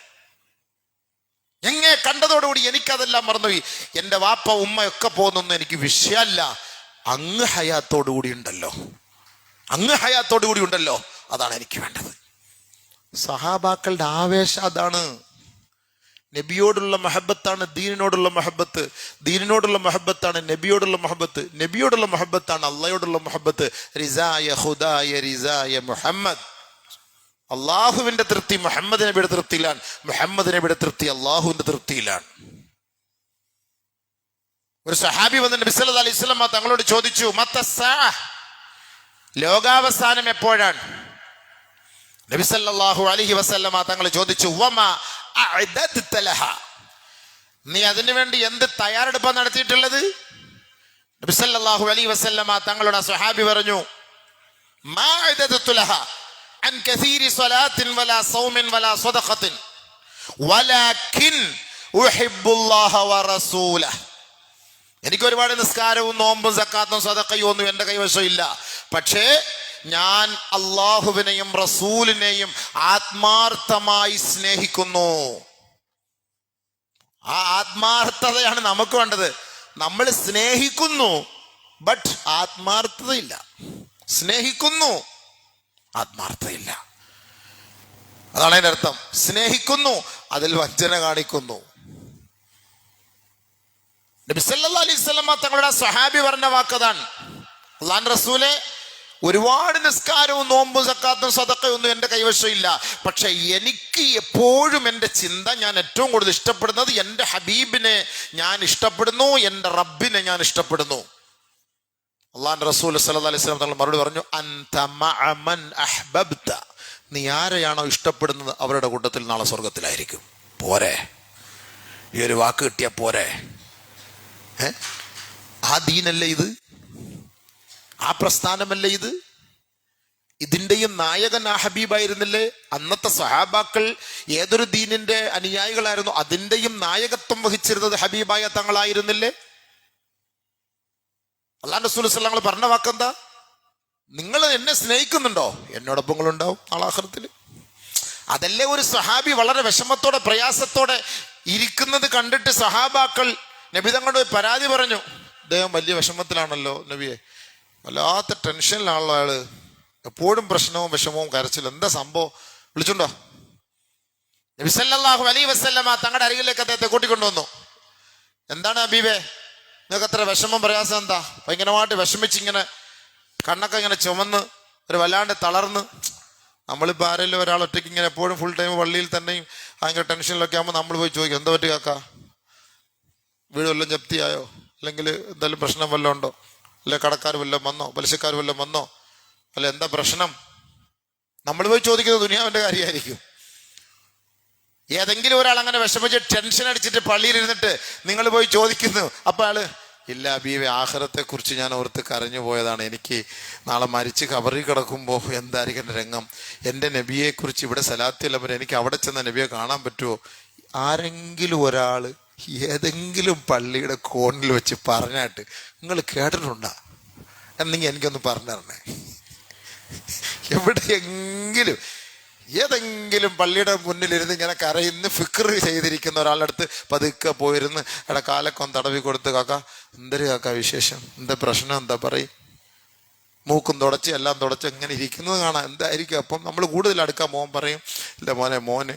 എങ്ങനെ കണ്ടതോടുകൂടി എനിക്കതെല്ലാം മറന്നുപോയി. എൻ്റെ വാപ്പ ഉമ്മയൊക്കെ പോകുന്നൊന്നും എനിക്ക് വിഷയമല്ല. അങ്ങ് ഹയാത്തോടുകൂടി ഉണ്ടല്ലോ, അങ്ങ് ഹയാത്തോടുകൂടി ഉണ്ടല്ലോ, അതാണ് എനിക്ക് വേണ്ടത്. സഹാബാക്കളുടെ ആവേശം അതാണ്. നബിയോടുള്ള മഹബത്താണ് ദീനിനോടുള്ള മഹബത്ത്, ദീനിനോടുള്ള മഹബത്താണ് നബിയോടുള്ള മഹബത്ത്, നബിയോടുള്ള മഹബത്താണ് അള്ളാഹയോടുള്ള മഹബത്ത്. റിസായ ഖുദായ റിസായ മുഹമ്മദ്. അള്ളാഹുവിന്റെ തൃപ്തി മുഹമ്മദ് നബിയുടെ തൃപ്തിയിലാണ്, മുഹമ്മദ് നബിയുടെ തൃപ്തി അള്ളാഹുവിന്റെ തൃപ്തിയിലാണ്. ഒരു സഹാബി വന്ന് നബി സല്ലല്ലാഹു അലൈഹി വസല്ലം തങ്ങളോട് ചോദിച്ചു, മത്തസ്സാഅ, ലോകാവസാനം എപ്പോഴാണ്? നബി സല്ലല്ലാഹു അലൈഹി വസല്ലം തങ്ങൾ ചോദിച്ചു, വമാ അഅദദ്ത ലഹ, നീ അതിനു വേണ്ടി എന്ത് തയ്യാറെടുപ്പാണ് നടത്തിയിട്ടുള്ളത്? നബി സല്ലല്ലാഹു അലൈഹി വസല്ലം തങ്ങളുടെ സ്വഹാബി പറഞ്ഞു, മാ അഅദദ്തു ലഹ അൻ കസീരി സ്വലാത്തിൻ വലാ സൗമിൻ വലാ സ്വദഖത്തിൻ വലാകിൻ ഉഹിബ്ബുല്ലാഹ വറസൂലഹ. എനിക്ക് ഒരുപാട് നിസ്കാരവും നോമ്പും സക്കാത്തും സദഖയും ഒന്നും എൻ്റെ കൈവശം ഇല്ല. പക്ഷേ ഞാൻ അള്ളാഹുവിനെയും റസൂലിനെയും ആത്മാർത്ഥമായി സ്നേഹിക്കുന്നു. ആ ആത്മാർത്ഥതയാണ് നമുക്ക് വേണ്ടത്. നമ്മൾ സ്നേഹിക്കുന്നു, ബട്ട് ആത്മാർത്ഥതയില്ല. സ്നേഹിക്കുന്നു, ആത്മാർത്ഥതയില്ല. അതാണ് അതിൻ്റെ അർത്ഥം. സ്നേഹിക്കുന്നു, അതിൽ വഞ്ചന കാണിക്കുന്നു. നബി സല്ലല്ലാഹു അലൈഹി വസല്ലം തങ്ങളുടെ സ്വഹാബി പറഞ്ഞ വാക്കതാണ്, അല്ലാഹുവിന്റെ റസൂലേ, ഒരുപാട് നിസ്കാരവും നോമ്പും സക്കാത്തും സദഖയും ഒന്നും എൻ്റെ കൈവശം ഇല്ല. പക്ഷെ എനിക്ക് എപ്പോഴും എൻ്റെ ചിന്ത, ഞാൻ ഏറ്റവും കൂടുതൽ ഇഷ്ടപ്പെടുന്നത് എൻ്റെ ഹബീബിനെ ഞാൻ ഇഷ്ടപ്പെടുന്നു, എൻ്റെ റബ്ബിനെ ഞാൻ ഇഷ്ടപ്പെടുന്നു. അള്ളാഹുവിന്റെ റസൂൽ സല്ലല്ലാഹു അലൈഹി വസല്ലം തങ്ങൾ മറുപടി പറഞ്ഞു, അൻത മഅ മൻ അഹ്ബബ്ത, നീ ആരെയാണോ ഇഷ്ടപ്പെടുന്നത് അവരുടെ കൂട്ടത്തിൽ നാളെ സ്വർഗത്തിലായിരിക്കും. പോരെ? ഈ ഒരു വാക്ക് കിട്ടിയാൽ പോരെ? ആ ദീനല്ലേ ഇത്? ആ പ്രസ്ഥാനമല്ലേ ഇത്? ഇതിൻ്റെയും നായകൻ ആ ഹബീബായിരുന്നില്ലേ? അന്നത്തെ സഹാബാക്കൾ ഏതൊരു ദീനിന്റെ അനുയായികളായിരുന്നു, അതിൻ്റെയും നായകത്വം വഹിച്ചിരുന്നത് ഹബീബായ തങ്ങളായിരുന്നില്ലേ? അല്ലാഹു റസൂൽ സല്ലല്ലാഹു അലൈഹി വസല്ലം പറഞ്ഞ വാക്കെന്താ? നിങ്ങൾ എന്നെ സ്നേഹിക്കുന്നുണ്ടോ? എന്നോടൊപ്പം നിങ്ങളുണ്ടാവും നാളെ ആഖിറത്തിൽ. അതല്ലേ ഒരു സഹാബി വളരെ വിഷമത്തോടെ പ്രയാസത്തോടെ ഇരിക്കുന്നത് കണ്ടിട്ട് സഹാബാക്കൾ നബി തങ്ങളോട് പരാതി പറഞ്ഞു, അദ്ദേഹം വലിയ വിഷമത്തിലാണല്ലോ നബിയെ, വല്ലാത്ത ടെൻഷനിലാണല്ലോ അയാള്, എപ്പോഴും പ്രശ്നവും വിഷമവും കരച്ചിലും, എന്താ സംഭവം? വിളിച്ചുണ്ടോ? നബി സല്ലല്ലാഹു അലൈഹി വസല്ലം തങ്ങളുടെ അരികിലേക്ക് അദ്ദേഹത്തെ കൂട്ടിക്കൊണ്ടുവന്നു. എന്താണ് ഹബീബേ, നിങ്ങൾക്ക് അത്ര വിഷമം പ്രയാസം എന്താ? ഭയങ്കരമായിട്ട് വിഷമിച്ചിങ്ങനെ കണ്ണൊക്കെ ഇങ്ങനെ ചുമന്ന് ഒരു വല്ലാണ്ട് തളർന്ന്. നമ്മളിപ്പോൾ ആരെങ്കിലും ഒരാൾ ഒറ്റയ്ക്ക് ഇങ്ങനെ എപ്പോഴും ഫുൾ ടൈം പള്ളിയിൽ തന്നെയും ഭയങ്കര ടെൻഷനിലൊക്കെ ആകുമ്പോൾ നമ്മൾ പോയി ചോദിക്കും, എന്താ പറ്റി കാക്ക, വീട് വല്ലതും ജപ്തിയായോ, അല്ലെങ്കിൽ എന്തെങ്കിലും പ്രശ്നം വല്ലതും ഉണ്ടോ, അല്ലെ കടക്കാർ വല്ലതും വന്നോ, പലിശക്കാർ വല്ലതും വന്നോ, അല്ലെ എന്താ പ്രശ്നം? നമ്മൾ പോയി ചോദിക്കുന്നത് ദുനിയാവിന്റെ കാര്യമായിരിക്കും. ഏതെങ്കിലും ഒരാൾ അങ്ങനെ വിഷമിച്ച് ടെൻഷൻ അടിച്ചിട്ട് പള്ളിയിൽ ഇരുന്നിട്ട് നിങ്ങൾ പോയി ചോദിക്കുന്നു, അപ്പൊ ആള്, ഇല്ല ഹബീബേ, ആഖിറത്തെ കുറിച്ച് ഞാൻ ഓർത്ത് കരഞ്ഞു പോയതാണ്, എനിക്ക് നാളെ മരിച്ച് ഖബറിൽ കിടക്കുമ്പോൾ എന്തായിരിക്കും എൻ്റെ രംഗം, എൻ്റെ നബിയെ കുറിച്ച് ഇവിടെ സലാത്തില്ലവർ, എനിക്ക് അവിടെ ചെന്ന നബിയെ കാണാൻ പറ്റുമോ? ആരെങ്കിലും ഒരാൾ ഏതെങ്കിലും പള്ളിയുടെ കോണിൽ വെച്ച് പറഞ്ഞായിട്ട് നിങ്ങൾ കേട്ടിട്ടുണ്ടാ എന്നെങ്കിൽ എനിക്കൊന്ന് പറഞ്ഞു തരണേ. എവിടെയെങ്കിലും ഏതെങ്കിലും പള്ളിയുടെ മുന്നിലിരുന്ന് ഇങ്ങനെ കരയിന്ന് ഫിക്ർ ചെയ്തിരിക്കുന്ന ഒരാളുടെ അടുത്ത് പതുക്കെ പോയിരുന്ന് എടാ കാലൊക്കെ ഒന്ന് തടവി കൊടുത്ത്, കാക്ക എന്തൊരു കാക്ക വിശേഷം, എന്താ പ്രശ്നം, എന്താ പറയും, മൂക്കും തുടച്ച് എല്ലാം തുടച്ച് എങ്ങനെ ഇരിക്കുന്നത് കാണാം, എന്തായിരിക്കും? അപ്പം നമ്മൾ കൂടുതൽ അടുക്കാൻ മോൻ പറയും, ഇല്ല മോന്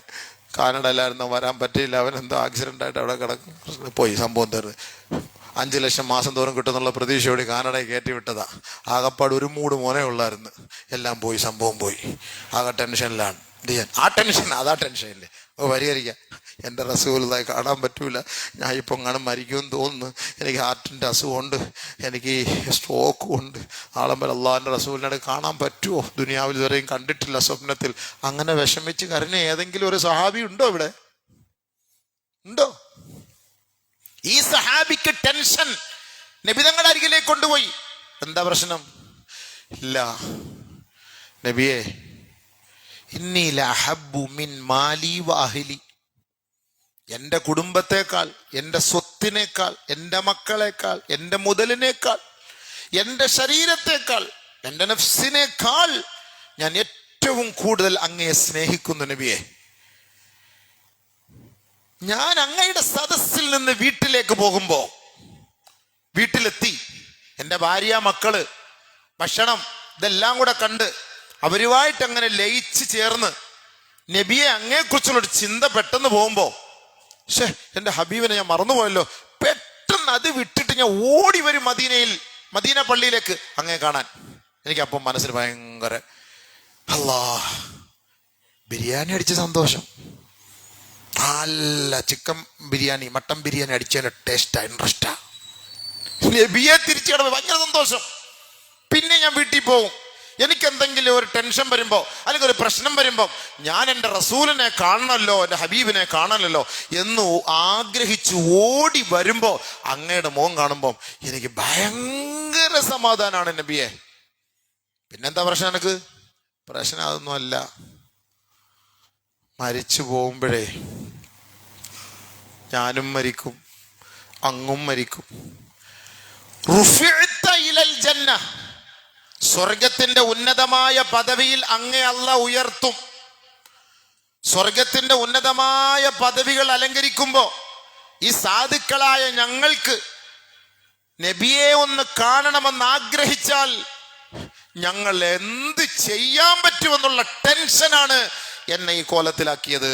കാനഡയിലായിരുന്നു, വരാൻ പറ്റിയില്ല, അവൻ എന്തോ ആക്സിഡൻ്റ് ആയിട്ട് അവിടെ കിടക്കും, പോയി സംഭവം തീർന്ന് 5 ലക്ഷം മാസം തോറും കിട്ടുന്നുള്ള പ്രതീക്ഷയോടെ കാനഡയിൽ കയറ്റി വിട്ടതാ. ആകപ്പാട് ഒരു മൂട് മോനെ ഉള്ളായിരുന്നു, എല്ലാം പോയി, സംഭവം പോയി, ആകെ ടെൻഷനിലാണ്. എന്ത് ചെയ്യാൻ? ആ ടെൻഷൻ, അതാ ടെൻഷനില്ലേ, പരിഹരിക്കാം. എൻ്റെ റസൂലുള്ളാഹിയെ കാണാൻ പറ്റൂല, ഞാൻ ഇപ്പം കാണും മരിക്കുമെന്ന് തോന്നുന്നു, എനിക്ക് ഹാർട്ടിൻ്റെ അസുഖമുണ്ട്, എനിക്ക് സ്ട്രോക്കും ഉണ്ട്, നാളെ വരെ അള്ളാഹിൻ്റെ റസൂലിനെ കാണാൻ പറ്റുമോ, ദുനിയാവിൽ ഇതുവരെയും കണ്ടിട്ടില്ല സ്വപ്നത്തിൽ. അങ്ങനെ വിഷമിച്ച് കരഞ്ഞ ഏതെങ്കിലും ഒരു സഹാബി ഉണ്ടോ ഇവിടെ? ഉണ്ടോ? ഈ സഹാബിക്ക് ടെൻഷൻ നബി തങ്ങളുടെ അരികിലേക്ക് കൊണ്ടുപോയി. എന്താ പ്രശ്നം? ഇല്ല നബിയെ, ഇന്നി ലഅഹബ്ബു മിൻ മാലി വഅഹ്ലി, എൻ്റെ കുടുംബത്തെക്കാൾ, എൻ്റെ സ്വത്തിനേക്കാൾ, എൻ്റെ മക്കളെക്കാൾ, എൻ്റെ മുതലിനേക്കാൾ, എൻ്റെ ശരീരത്തെക്കാൾ, എൻ്റെ നഫ്സിനേക്കാൾ ഞാൻ ഏറ്റവും കൂടുതൽ അങ്ങയെ സ്നേഹിക്കുന്നു നബിയെ. ഞാൻ അങ്ങയുടെ സദസ്സിൽ നിന്ന് വീട്ടിലേക്ക് പോകുമ്പോ, വീട്ടിലെത്തി എൻ്റെ ഭാര്യ, മക്കള്, ഭക്ഷണം ഇതെല്ലാം കൂടെ കണ്ട് അവരുമായിട്ട് അങ്ങനെ ലയിച്ച് ചേർന്ന് നബിയെ അങ്ങയെക്കുറിച്ചുള്ളൊരു ചിന്ത പെട്ടെന്ന് പോകുമ്പോ, പക്ഷേ എൻ്റെ ഹബീബിനെ ഞാൻ മറന്നുപോയല്ലോ, പെട്ടെന്ന് അത് വിട്ടിട്ട് ഞാൻ ഓടി വരും മദീന പള്ളിയിലേക്ക് അങ്ങയെ കാണാൻ. എനിക്കപ്പം മനസ്സിന് ഭയങ്കര അല്ലാ, ബിരിയാണി അടിച്ച സന്തോഷം. നല്ല ചിക്കൻ ബിരിയാണി, മട്ടൻ ബിരിയാണി അടിച്ചതിന്റെ ടേസ്റ്റാ, ഇൻട്രസ്റ്റാ. നബിയെ തിരിച്ചു കിടന്ന് ഭയങ്കര സന്തോഷം. പിന്നെ ഞാൻ വീട്ടിൽ പോകും. എനിക്ക് എന്തെങ്കിലും ഒരു ടെൻഷൻ വരുമ്പോ, അല്ലെങ്കിൽ ഒരു പ്രശ്നം വരുമ്പോ, ഞാൻ എൻ്റെ റസൂലിനെ കാണണമല്ലോ, എൻ്റെ ഹബീബിനെ കാണണമല്ലോ എന്ന് ആഗ്രഹിച്ചു ഓടി വരുമ്പോ അങ്ങയുടെ മുഖം കാണുമ്പോ എനിക്ക് ഭയങ്കര സമാധാനമാണ് നബിയെ. പിന്നെന്താ പ്രശ്നം? എനിക്ക് പ്രശ്നം അതൊന്നും അല്ല. മരിച്ചു പോകുമ്പോഴേ ഞാനും മരിക്കും, അങ്ങും മരിക്കും. സ്വർഗത്തിന്റെ ഉന്നതമായ പദവിയിൽ അങ്ങേ അല്ലാഹു ഉയർത്തും. സ്വർഗത്തിന്റെ ഉന്നതമായ പദവികൾ അലങ്കരിക്കുമ്പോ ഈ സാധുക്കളായ ഞങ്ങൾക്ക് നബിയെ ഒന്ന് കാണണമെന്ന് ആഗ്രഹിച്ചാൽ ഞങ്ങൾ എന്ത് ചെയ്യാൻ പറ്റുമെന്നുള്ള ടെൻഷനാണ് എന്നെ ഈ കോലത്തിലാക്കിയത്.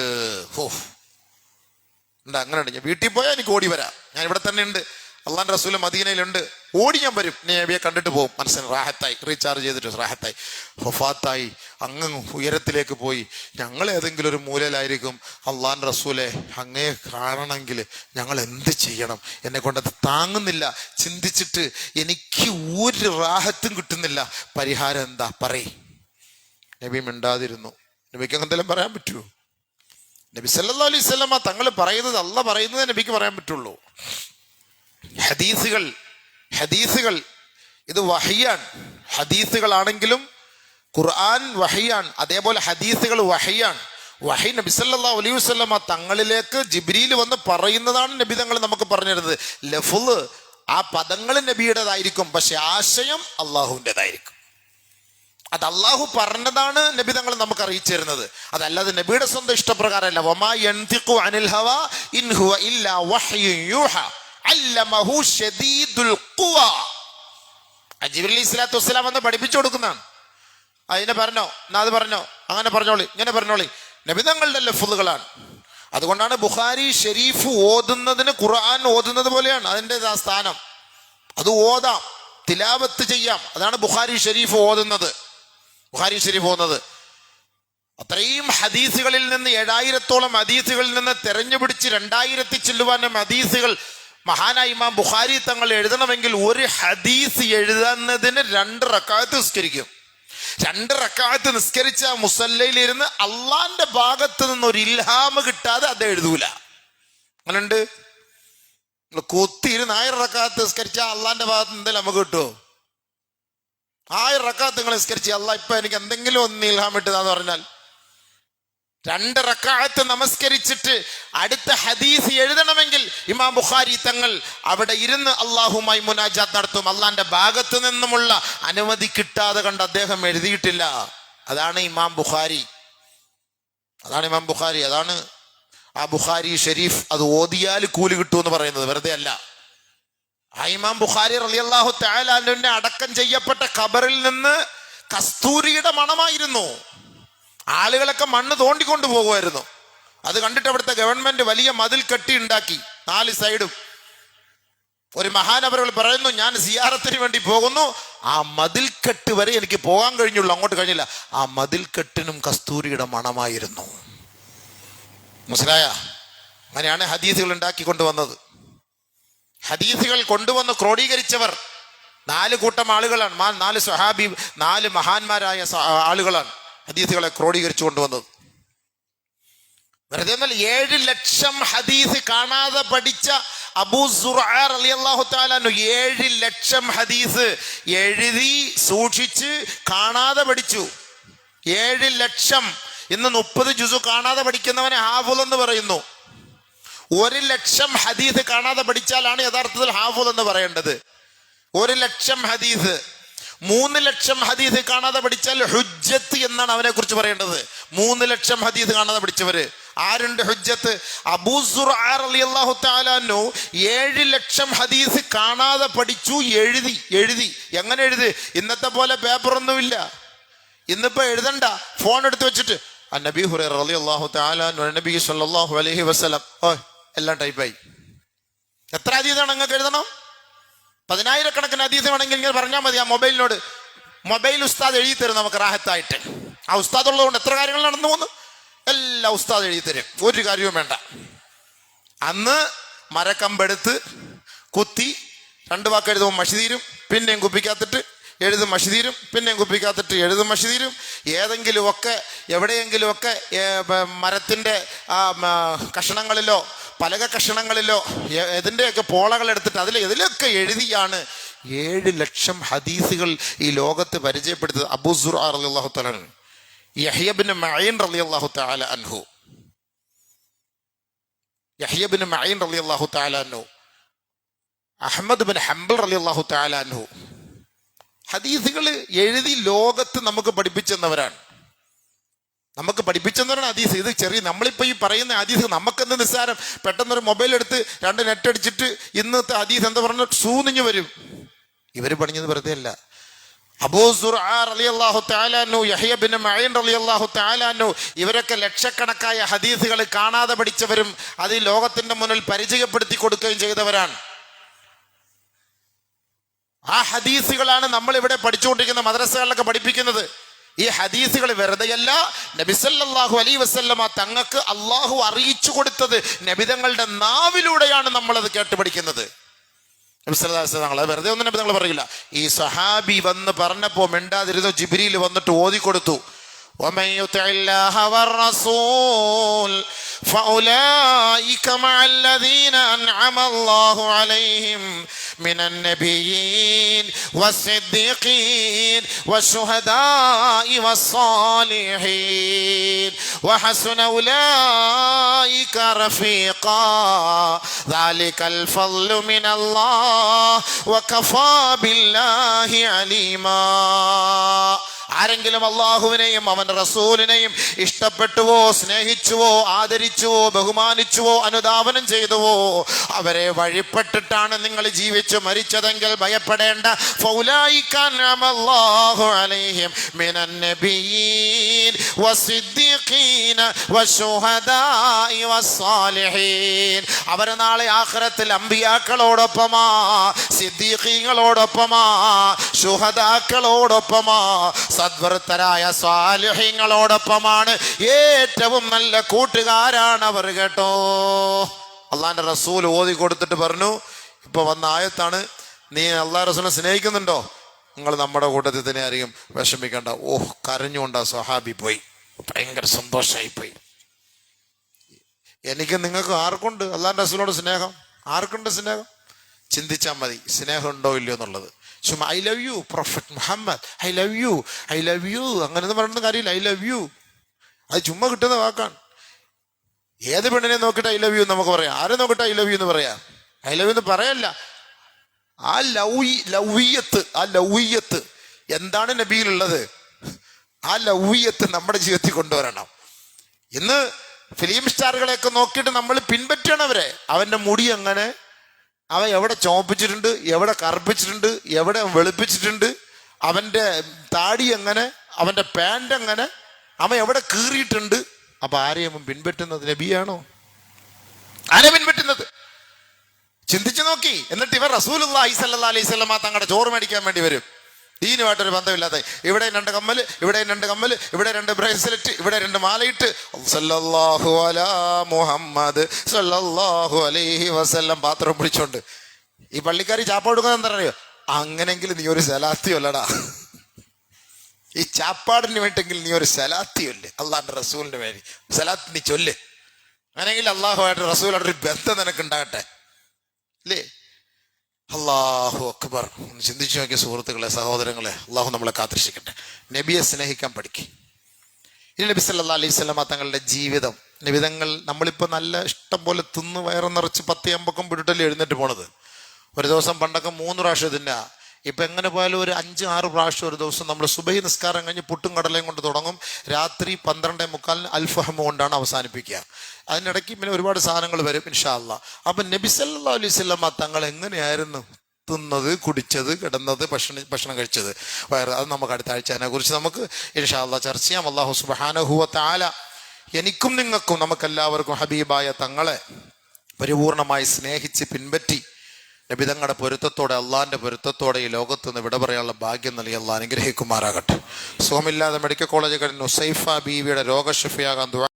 അങ്ങനെയുണ്ട്. ഞാൻ വീട്ടിൽ പോയാൽ എനിക്ക് ഓടി വരാം. ഞാൻ ഇവിടെ തന്നെ ഉണ്ട്, അള്ളാന്റെ റസൂല് മദീനയിലുണ്ട്. ഓടി ഞാൻ വരും, നബിയെ കണ്ടിട്ട് പോകും. മനസ്സിന് റാഹത്തായി, റീചാർജ് ചെയ്തിട്ട് റാഹത്തായി, വഫാത്തായി അങ്ങ് ഉയരത്തിലേക്ക് പോയി. ഞങ്ങൾ ഏതെങ്കിലും ഒരു മൂലയിലായിരിക്കും. അള്ളാന്റെ റസൂലെ അങ്ങേ കാണണമെങ്കിൽ ഞങ്ങൾ എന്ത് ചെയ്യണം? എന്നെ കൊണ്ടത് താങ്ങുന്നില്ല. ചിന്തിച്ചിട്ട് എനിക്ക് ഒരു റാഹത്തും കിട്ടുന്നില്ല. പരിഹാരം എന്താ പറയ്? നബി മിണ്ടാതിരുന്നു. നബിക്ക് എന്തെങ്കിലും പറയാൻ പറ്റുമോ? നബി സല്ലല്ലാഹു അലൈഹി വസല്ലമ തങ്ങൾ പറയുന്നത്, അള്ളാഹ് പറയുന്നത് നബിക്ക് പറയാൻ പറ്റുള്ളൂ. ഹദീസുകൾ ഇത് വഹിയാണ്. ഹദീസുകളാണെങ്കിലും ഖുർആൻ വഹിയാണ്, അതേപോലെ ഹദീസുകൾ വഹിയാണ്. വഹി നബി സല്ലല്ലാഹു അലൈഹി വസല്ലമ തങ്ങളിലേക്ക് ജിബ്രീൽ വന്ന് പറയുന്നതാണ് നബി തങ്ങൾ നമുക്ക് പറഞ്ഞു തരുന്നത്. ലഫ്ള്, ആ പദങ്ങൾ നബിയുടേതായിരിക്കും, പക്ഷെ ആശയം അള്ളാഹുവിൻ്റെതായിരിക്കും. അത് അള്ളാഹു പറഞ്ഞതാണ് നബി തങ്ങൾ നമുക്ക് അറിയിച്ചു തരുന്നത്. അതല്ലാതെ നബിയുടെ സ്വന്തം ഇഷ്ടപ്രകാരമല്ല. വമാ യൻതിഖു അനിൽ ഹവാ ഇൻ ഹുവ ഇല്ലാ വഹ്യുൻ യൂഹാ അല്ലമഹു ശദീദുൽ ഖുവാ. ജിബ്രീൽ അലൈഹിസ്സലാത്തു വസ്സലാം വന്ന് പഠിപ്പിച്ചു കൊടുക്കുന്നതാണ്. അതിനെ പറഞ്ഞോ, എന്നാ അത് പറഞ്ഞോ, അങ്ങനെ പറഞ്ഞോളി, ഇങ്ങനെ പറഞ്ഞോളി. നബി തങ്ങളുടെ ലഫ്ളുകളാണ്. അതുകൊണ്ടാണ് ബുഖാരി ഷരീഫ് ഓതുന്നതിന് ഖുർആൻ ഓതുന്നത് പോലെയാണ് അതിൻ്റെ ആ സ്ഥാനം. അത് ഓതാം, തിലാവത്ത് ചെയ്യാം. അതാണ് ബുഖാരി ഷരീഫ് ഓതുന്നത്. ബുഖാരി ഷരീഫ് ഓതുന്നത് അത്രയും ഹദീസുകളിൽ നിന്ന് 7000-ഓളം ഹദീസുകളിൽ നിന്ന് തെരഞ്ഞുപിടിച്ച് 2000 ചില്ലുവാനും ഹദീസുകൾ മഹാനായ ഇമാം ബുഖാരി തങ്ങൾ എഴുതണമെങ്കിൽ ഒരു ഹദീസ് എഴുതുന്നതിന് 2 റക്അത്ത് നിസ്കരിക്കും. 2 റക്അത്ത് നിസ്കരിച്ച മുസല്ലയിലിരുന്ന് അള്ളാന്റെ ഭാഗത്ത് നിന്ന് ഒരു ഇൽഹാമ് കിട്ടാതെ അത് എഴുതൂല. അങ്ങനെയുണ്ട്. കൊത്തിയിരുന്ന് 1000 റക്അത്ത് നിസ്കരിച്ച അള്ളാന്റെ ഭാഗത്ത് എന്തെങ്കിലും നമുക്ക് കിട്ടുമോ? 1000 റക്അത്ത് നിങ്ങൾ നിസ്കരിച്ച അള്ളാഹ് ഇപ്പൊ എനിക്ക് എന്തെങ്കിലും ഒന്ന് ഇൽഹാം ഇട്ടതാന്ന് പറഞ്ഞാൽ 2 റക്അത്ത് നമസ്കരിച്ചിട്ട് അടുത്ത ഹദീസ് എഴുതണമെങ്കിൽ ഇമാം ബുഖാരി തങ്ങൾ അവിടെ ഇരുന്ന് അള്ളാഹുമായി മുനാജാത്ത് നടത്തും. അള്ളാന്റെ ഭാഗത്ത് നിന്നുമുള്ള അനുമതി കിട്ടാതെ കണ്ട് അദ്ദേഹം എഴുതിയിട്ടില്ല. അതാണ് ഇമാം ബുഖാരി. അതാണ് ആ ബുഖാരി ഷരീഫ്. അത് ഓതിയാൽ കൂലി കിട്ടുമെന്ന് പറയുന്നത് വെറുതെ അല്ല. ആ ഇമാം ബുഖാരി റളിയല്ലാഹു തആല അൻഹുവിനെ അടക്കം ചെയ്യപ്പെട്ട ഖബറിൽ നിന്ന് കസ്തൂരിയുടെ മണമായിരുന്നു. ആളുകളൊക്കെ മണ്ണ് തോണ്ടിക്കൊണ്ട് പോകുമായിരുന്നു. അത് കണ്ടിട്ട് അവിടുത്തെ ഗവൺമെന്റ് വലിയ മതിൽ കെട്ടി ഉണ്ടാക്കി 4 സൈഡും. ഒരു മഹാനവറുകൾ പറയുന്നു, ഞാൻ സിയാറത്തിന് വേണ്ടി പോകുന്നു, ആ മതിൽ കെട്ട് വരെ എനിക്ക് പോകാൻ കഴിഞ്ഞുള്ളൂ, അങ്ങോട്ട് കഴിഞ്ഞില്ല. ആ മതിൽ കെട്ടിനും കസ്തൂരിയുടെ മണമായിരുന്നു. മനസ്സിലായ? അങ്ങനെയാണ് ഹദീസുകൾ ഉണ്ടാക്കി കൊണ്ടുവന്നത്. ഹദീസുകൾ കൊണ്ടുവന്ന് ക്രോഡീകരിച്ചവർ 4 കൂട്ടം ആളുകളാണ്. 4 സ്വഹാബി, 4 മഹാന്മാരായ ആളുകളാണ് ഹദീസുകളെ ക്രോഡീകരിച്ചു കൊണ്ടുവന്നത്. വെറുതെ 7 ലക്ഷം ഹദീസ് കാണാതെ പഠിച്ച അബൂ സുർഅ റളിയല്ലാഹു തആല 7 ലക്ഷം ഹദീസ് എഴുതി സൂക്ഷിച്ച് കാണാതെ പഠിച്ചു. 7 ലക്ഷം. ഇന്ന് 30 ജുസു കാണാതെ പഠിക്കുന്നവനെ ഹാഫിള് എന്ന് പറയുന്നു. 1 ലക്ഷം ഹദീസ് കാണാതെ പഠിച്ചാലാണ് യഥാർത്ഥത്തിൽ ഹാഫിള് എന്ന് പറയേണ്ടത്. 1 ലക്ഷം ഹദീസ് 3 ലക്ഷം ഹദീസ് കാണാതെ പഠിച്ചാൽ ഹുജ്ജത്ത് എന്നാണ് അവനെ കുറിച്ച് പറയേണ്ടത്. 3 ലക്ഷം ഹദീസ് കാണാതെ പഠിച്ചവര് ആരുണ്ട് ഹുജ്ജത്ത്? അബൂ സുർആ റളിയല്ലാഹു തആല അൻഹു 7 ലക്ഷം ഹദീസ് കാണാതെ പഠിച്ചു. എഴുതി. എങ്ങനെ എഴുതി? ഇന്നത്തെ പോലെ പേപ്പറൊന്നുമില്ല. ഇന്നിപ്പോ എഴുതണ്ട, ഫോൺ എടുത്ത് വെച്ചിട്ട് നബി ഹുറൈറ റളിയല്ലാഹു തആല അൻഹു നബി സല്ലല്ലാഹു അലൈഹി വസല്ലം എല്ലാം ടൈപ്പായി. എത്ര ഹദീസാണ് നിങ്ങൾക്ക് എഴുതണം? 10,000 ഹദീസ് വേണമെങ്കിൽ ഇങ്ങനെ പറഞ്ഞാൽ മതി. ആ മൊബൈൽ ഉസ്താദ് എഴുതി തരും നമുക്ക് റാഹത്തായിട്ട്. ആ ഉസ്താദ് ഉള്ളതുകൊണ്ട് എത്ര കാര്യങ്ങൾ നടന്നു പോകുന്നു, എല്ലാം ഉസ്താദ് എഴുതി തരും, ഒരു കാര്യവും വേണ്ട. അന്ന് മരക്കമ്പെടുത്ത് കുത്തി 2 വാക്ക് എഴുതുമ്പോൾ മഷി തീരും, പിന്നെയും കുപ്പിക്കാത്തിട്ട് എഴുതും മഷി തീരും, പിന്നെയും കുപ്പിക്കാത്തിട്ട് എഴുതും മഷി തീരും. ഏതെങ്കിലുമൊക്കെ എവിടെയെങ്കിലുമൊക്കെ മരത്തിൻ്റെ കഷണങ്ങളിലോ പലക കഷണങ്ങളിലോ ഇതിൻ്റെയൊക്കെ പോളകൾ എടുത്തിട്ട് ഇതിലൊക്കെ എഴുതിയാണ് 7 ലക്ഷം ഹദീസുകൾ ഈ ലോകത്ത് പരിചയപ്പെടുത്തത് അബൂ സുർആ റളിയല്ലാഹു തആല അൻഹു, യഹ്യ ഇബ്നു മഈൻ റളിയല്ലാഹു തആല അൻഹു, അഹ്മദ് ബിൻ ഹംബൽ റളിയല്ലാഹു തആല അൻഹു ഹദീസുകൾ എഴുതി ലോകത്ത് നമുക്ക് പഠിപ്പിച്ചെന്നവരാണ്. ഹദീസ്. ഇത് ചെറിയ നമ്മളിപ്പോൾ ഈ പറയുന്ന ഹദീസ് നമുക്കെന്ത് നിസ്സാരം. പെട്ടെന്നൊരു മൊബൈൽ എടുത്ത് 2 നെറ്റ് അടിച്ചിട്ട് ഇന്നത്തെ ഹദീസ് എന്താ പറഞ്ഞ സൂനിഞ്ഞു വരും. ഇവർ പണിഞ്ഞത് വെറുതെ അല്ല. അബൂ സുർആ റളിയല്ലാഹു തആല അൻഹു, യഹ്യ ഇബ്നു മഈൻ റളിയല്ലാഹു തആല അൻഹു ഇവരൊക്കെ ലക്ഷക്കണക്കായ ഹദീസുകൾ കാണാതെ പഠിച്ചവരും അത് ഈ ലോകത്തിന്റെ മുന്നിൽ പരിചയപ്പെടുത്തി കൊടുക്കുകയും ചെയ്തവരാണ്. ആ ഹദീസുകളാണ് നമ്മൾ ഇവിടെ പഠിച്ചുകൊണ്ടിരിക്കുന്ന മദ്രസകളിലൊക്കെ പഠിപ്പിക്കുന്നത്. ഈ ഹദീസുകൾ വെറുതെയല്ല, നബി സല്ലല്ലാഹു അലൈഹി വസല്ലമ തങ്ങൾക്ക് അള്ളാഹു അറിയിച്ചു കൊടുത്തത് നബിതങ്ങളുടെ നാവിലൂടെയാണ് നമ്മളത് കേട്ട് പഠിക്കുന്നത്. നബി സല്ലല്ലാഹു അലൈഹി വസല്ലം വെറുതെ ഒന്നും നബി തങ്ങൾ പറയില്ല. ഈ സഹാബി വന്ന് പറഞ്ഞപ്പോൾ മിണ്ടാതിരുന്നു, ജിബ്രീൽ വന്നിട്ട് ഓതി കൊടുത്തു. ومن يطع الله والرسول فأولئك مع الذين أنعم الله عليهم من النبيين والصديقين والشهداء والصالحين وحسن أولئك رفيقا ذلك الفضل من الله وكفى بالله عليما. ആരെങ്കിലും അള്ളാഹുവിനെയും അവന്റെ റസൂലിനെയും ഇഷ്ടപ്പെട്ടുവോ സ്നേഹിച്ചുവോ ആദരിച്ചുവോ ബഹുമാനിച്ചുവോ അനുധാവനം ചെയ്തുവോ അവരെ വഴിപ്പെട്ടിട്ടാണ് നിങ്ങൾ ജീവിച്ചു മരിച്ചതെങ്കിൽ ഭയപ്പെടേണ്ട. ഫൗലായിക അൻഅമല്ലാഹു അലൈഹിം മിനൻ നബിയ്യീൻ വസ്സിദ്ദീഖീന വശുഹദാഇ വസ്സാലിഹീൻ. അവർ നാളെ ആഖിറത്തിൽ അമ്പിയാക്കളോടൊപ്പമാ, സിദ്ദീഖീങ്ങളോടൊപ്പമാ, ശുഹദാക്കളോടൊപ്പമാ, സദ്വർത്തരായ സ്വാലിഹീങ്ങളോടൊപ്പമാണ്. ഏറ്റവും നല്ല കൂട്ടുകാരാണ് അവർ കേട്ടോ. അള്ളാന്റെ റസൂൽ ഓതി കൊടുത്തിട്ട് പറഞ്ഞു, ഇപ്പൊ വന്ന ആയത്താണ്, നീ അള്ളാഹ് റസൂലിനെ സ്നേഹിക്കുന്നുണ്ടോ? നിങ്ങൾ നമ്മുടെ കൂട്ടത്തിൽ തന്നെ ആയിരിക്കും, വിഷമിക്കണ്ട. കരഞ്ഞുകൊണ്ടാ സ്വഹാബി പോയി, ഭയങ്കര സന്തോഷമായി പോയി. എനിക്ക് നിങ്ങൾക്ക് ആർക്കുണ്ട് അള്ളാന്റെ റസൂലിനോട് സ്നേഹം? ആർക്കുണ്ട് സ്നേഹം? ചിന്തിച്ചാൽ മതി സ്നേഹം ഉണ്ടോ ഇല്ലയോ എന്നുള്ളത്. ചുമ്മാ I love you prophet Muhammad, I love you അങ്ങനെയൊന്നും പറയുന്ന കാര്യമില്ല. ഐ ലവ് യു അത് ചുമ്മാ കിട്ടുന്ന വാക്കാണ്. ഏത് പെണ്ണിനെ നോക്കിയിട്ട് ഐ ലവ് യു നമുക്ക് പറയാം, ആരെ നോക്കിയിട്ട് ഐ ലവ് യു എന്ന് പറയാം? ഐ ലവ് യു എന്ന് പറയല്ല. ആ ലൗയ്യത്ത് എന്താണ് നബിയിലുള്ളത്? ആ ലൗയ്യത്ത് നമ്മുടെ ജീവിതത്തിൽ കൊണ്ടുവരണം. ഇന്ന് ഫിലിം സ്റ്റാറുകളെയൊക്കെ നോക്കിയിട്ട് നമ്മൾ പിൻപറ്റണം അവരെ. അവന്റെ മുടി എങ്ങനെ, അവൻ എവിടെ ചോപ്പിച്ചിട്ടുണ്ട്, എവിടെ കറുപ്പിച്ചിട്ടുണ്ട്, എവിടെ വെളുപ്പിച്ചിട്ടുണ്ട്, അവന്റെ താടി എങ്ങനെ, അവന്റെ പാൻറ് എങ്ങനെ, അവൻ എവിടെ കീറിയിട്ടുണ്ട്. അപ്പൊ ആരെയും പിൻപറ്റുന്നത്? നബിയാണോ? ആരെ പിൻപറ്റുന്നത്? ചിന്തിച്ചു നോക്കി. എന്നിട്ട് ഇവർ റസൂലുള്ളാഹി സ്വല്ലല്ലാഹി അലൈഹി വസല്ലമ തങ്ങളുടെ ചോറ് മേടിക്കാൻ വേണ്ടി വരും. ദീനുമായിട്ടൊരു ബന്ധമില്ലാതെ ഇവിടെ 2 കമ്മല്, ഇവിടെ 2 കമ്മല്, ഇവിടെ 2 ബ്രേസ്ലെറ്റ്, ഇവിടെ 2 മാലയിട്ട് സല്ലല്ലാഹു അലാ മുഹമ്മദ് സല്ലല്ലാഹു അലൈഹി വസല്ലം പാത്രം പിടിച്ചോണ്ട് ഈ പള്ളിക്കാരി ചാപ്പ കൊടുക്കുന്നത് എന്താ അറിയോ? അങ്ങനെങ്കിലും നീ ഒരു സലാത്തിയല്ലടാ, ഈ ചാപ്പാടിന് വേണ്ടെങ്കിൽ നീ ഒരു സലാത്തിയല്ലേ, അള്ളാന്റെ റസൂലിന്റെ പേര് സലാത്ത് നീ ചൊല്ല്. അങ്ങനെയെങ്കിൽ അള്ളാഹുമായിട്ട് റസൂലായിട്ടൊരു ബന്ധം നിനക്കുണ്ടാകട്ടെ അല്ലേ? അല്ലാഹു അക്ബർ. ഒന്ന് ചിന്തിച്ചു നോക്കിയ സുഹൃത്തുക്കളെ, സഹോദരങ്ങളെ, അള്ളാഹു നമ്മളെ കാത്തിരക്ഷിക്കട്ടെ. നബിയെ സ്നേഹിക്കാൻ പഠിക്കും. ഇനി നബി സല്ലല്ലാഹു അലൈഹി വസല്ലമ തങ്ങളുടെ ജീവിതം, നബിതങ്ങൾ നമ്മളിപ്പോൾ നല്ല ഇഷ്ടം പോലെ തിന്ന് വയറ് നിറച്ച് 10 അമ്പക്കം പിടിട്ടല്ലേ എഴുന്നേറ്റ് പോണത്. ഒരു ദിവസം പണ്ടൊക്കെ 3 പ്രാവശ്യം തിന്നുക, ഇപ്പം എങ്ങനെ പോയാലും ഒരു 5-6 പ്രാവശ്യം ഒരു ദിവസം നമ്മൾ സുബഹി നിസ്കാരം കഴിഞ്ഞ് പുട്ടും കടലയും കൊണ്ട് തുടങ്ങും. രാത്രി 12:45 അൽഫഹം കൊണ്ടാണ് അവസാനിപ്പിക്കുക. അതിനിടയ്ക്ക് പിന്നെ ഒരുപാട് സാധനങ്ങൾ വരും ഇൻഷാ അല്ലാഹ്. അപ്പം നബി സല്ലല്ലാഹു അലൈഹി വസല്ലം തങ്ങൾ എങ്ങനെയായിരുന്നു തിന്നത്, കുടിച്ചത്, കിടന്നത്, ഭക്ഷണം കഴിച്ചത്, വയറ്, അത് നമുക്ക് അടുത്ത ആഴ്ച അതിനെക്കുറിച്ച് നമുക്ക് ഇൻഷാ അല്ലാഹ് ചർച്ച ചെയ്യാം. അല്ലാഹു സുബ്ഹാനഹു വ തആല എനിക്കും നിങ്ങൾക്കും നമുക്കെല്ലാവർക്കും ഹബീബായ തങ്ങളെ പരിപൂർണമായി സ്നേഹിച്ച് പിൻപറ്റി നബി തങ്ങളുടെ പൊരുത്തത്തോടെ, അള്ളാഹിൻ്റെ പൊരുത്തത്തോടെ ഈ ലോകത്ത് നിന്ന് വിട പറയാനുള്ള ഭാഗ്യം നൽകി അള്ളാഹ് അനുഗ്രഹിക്കുമാറാകട്ടെ. സുഖമില്ലാതെ മെഡിക്കൽ കോളേജ് കഴിഞ്ഞ നുസൈഫ ബീവിയുടെ രോഗശിഫയാകാൻ ദുആ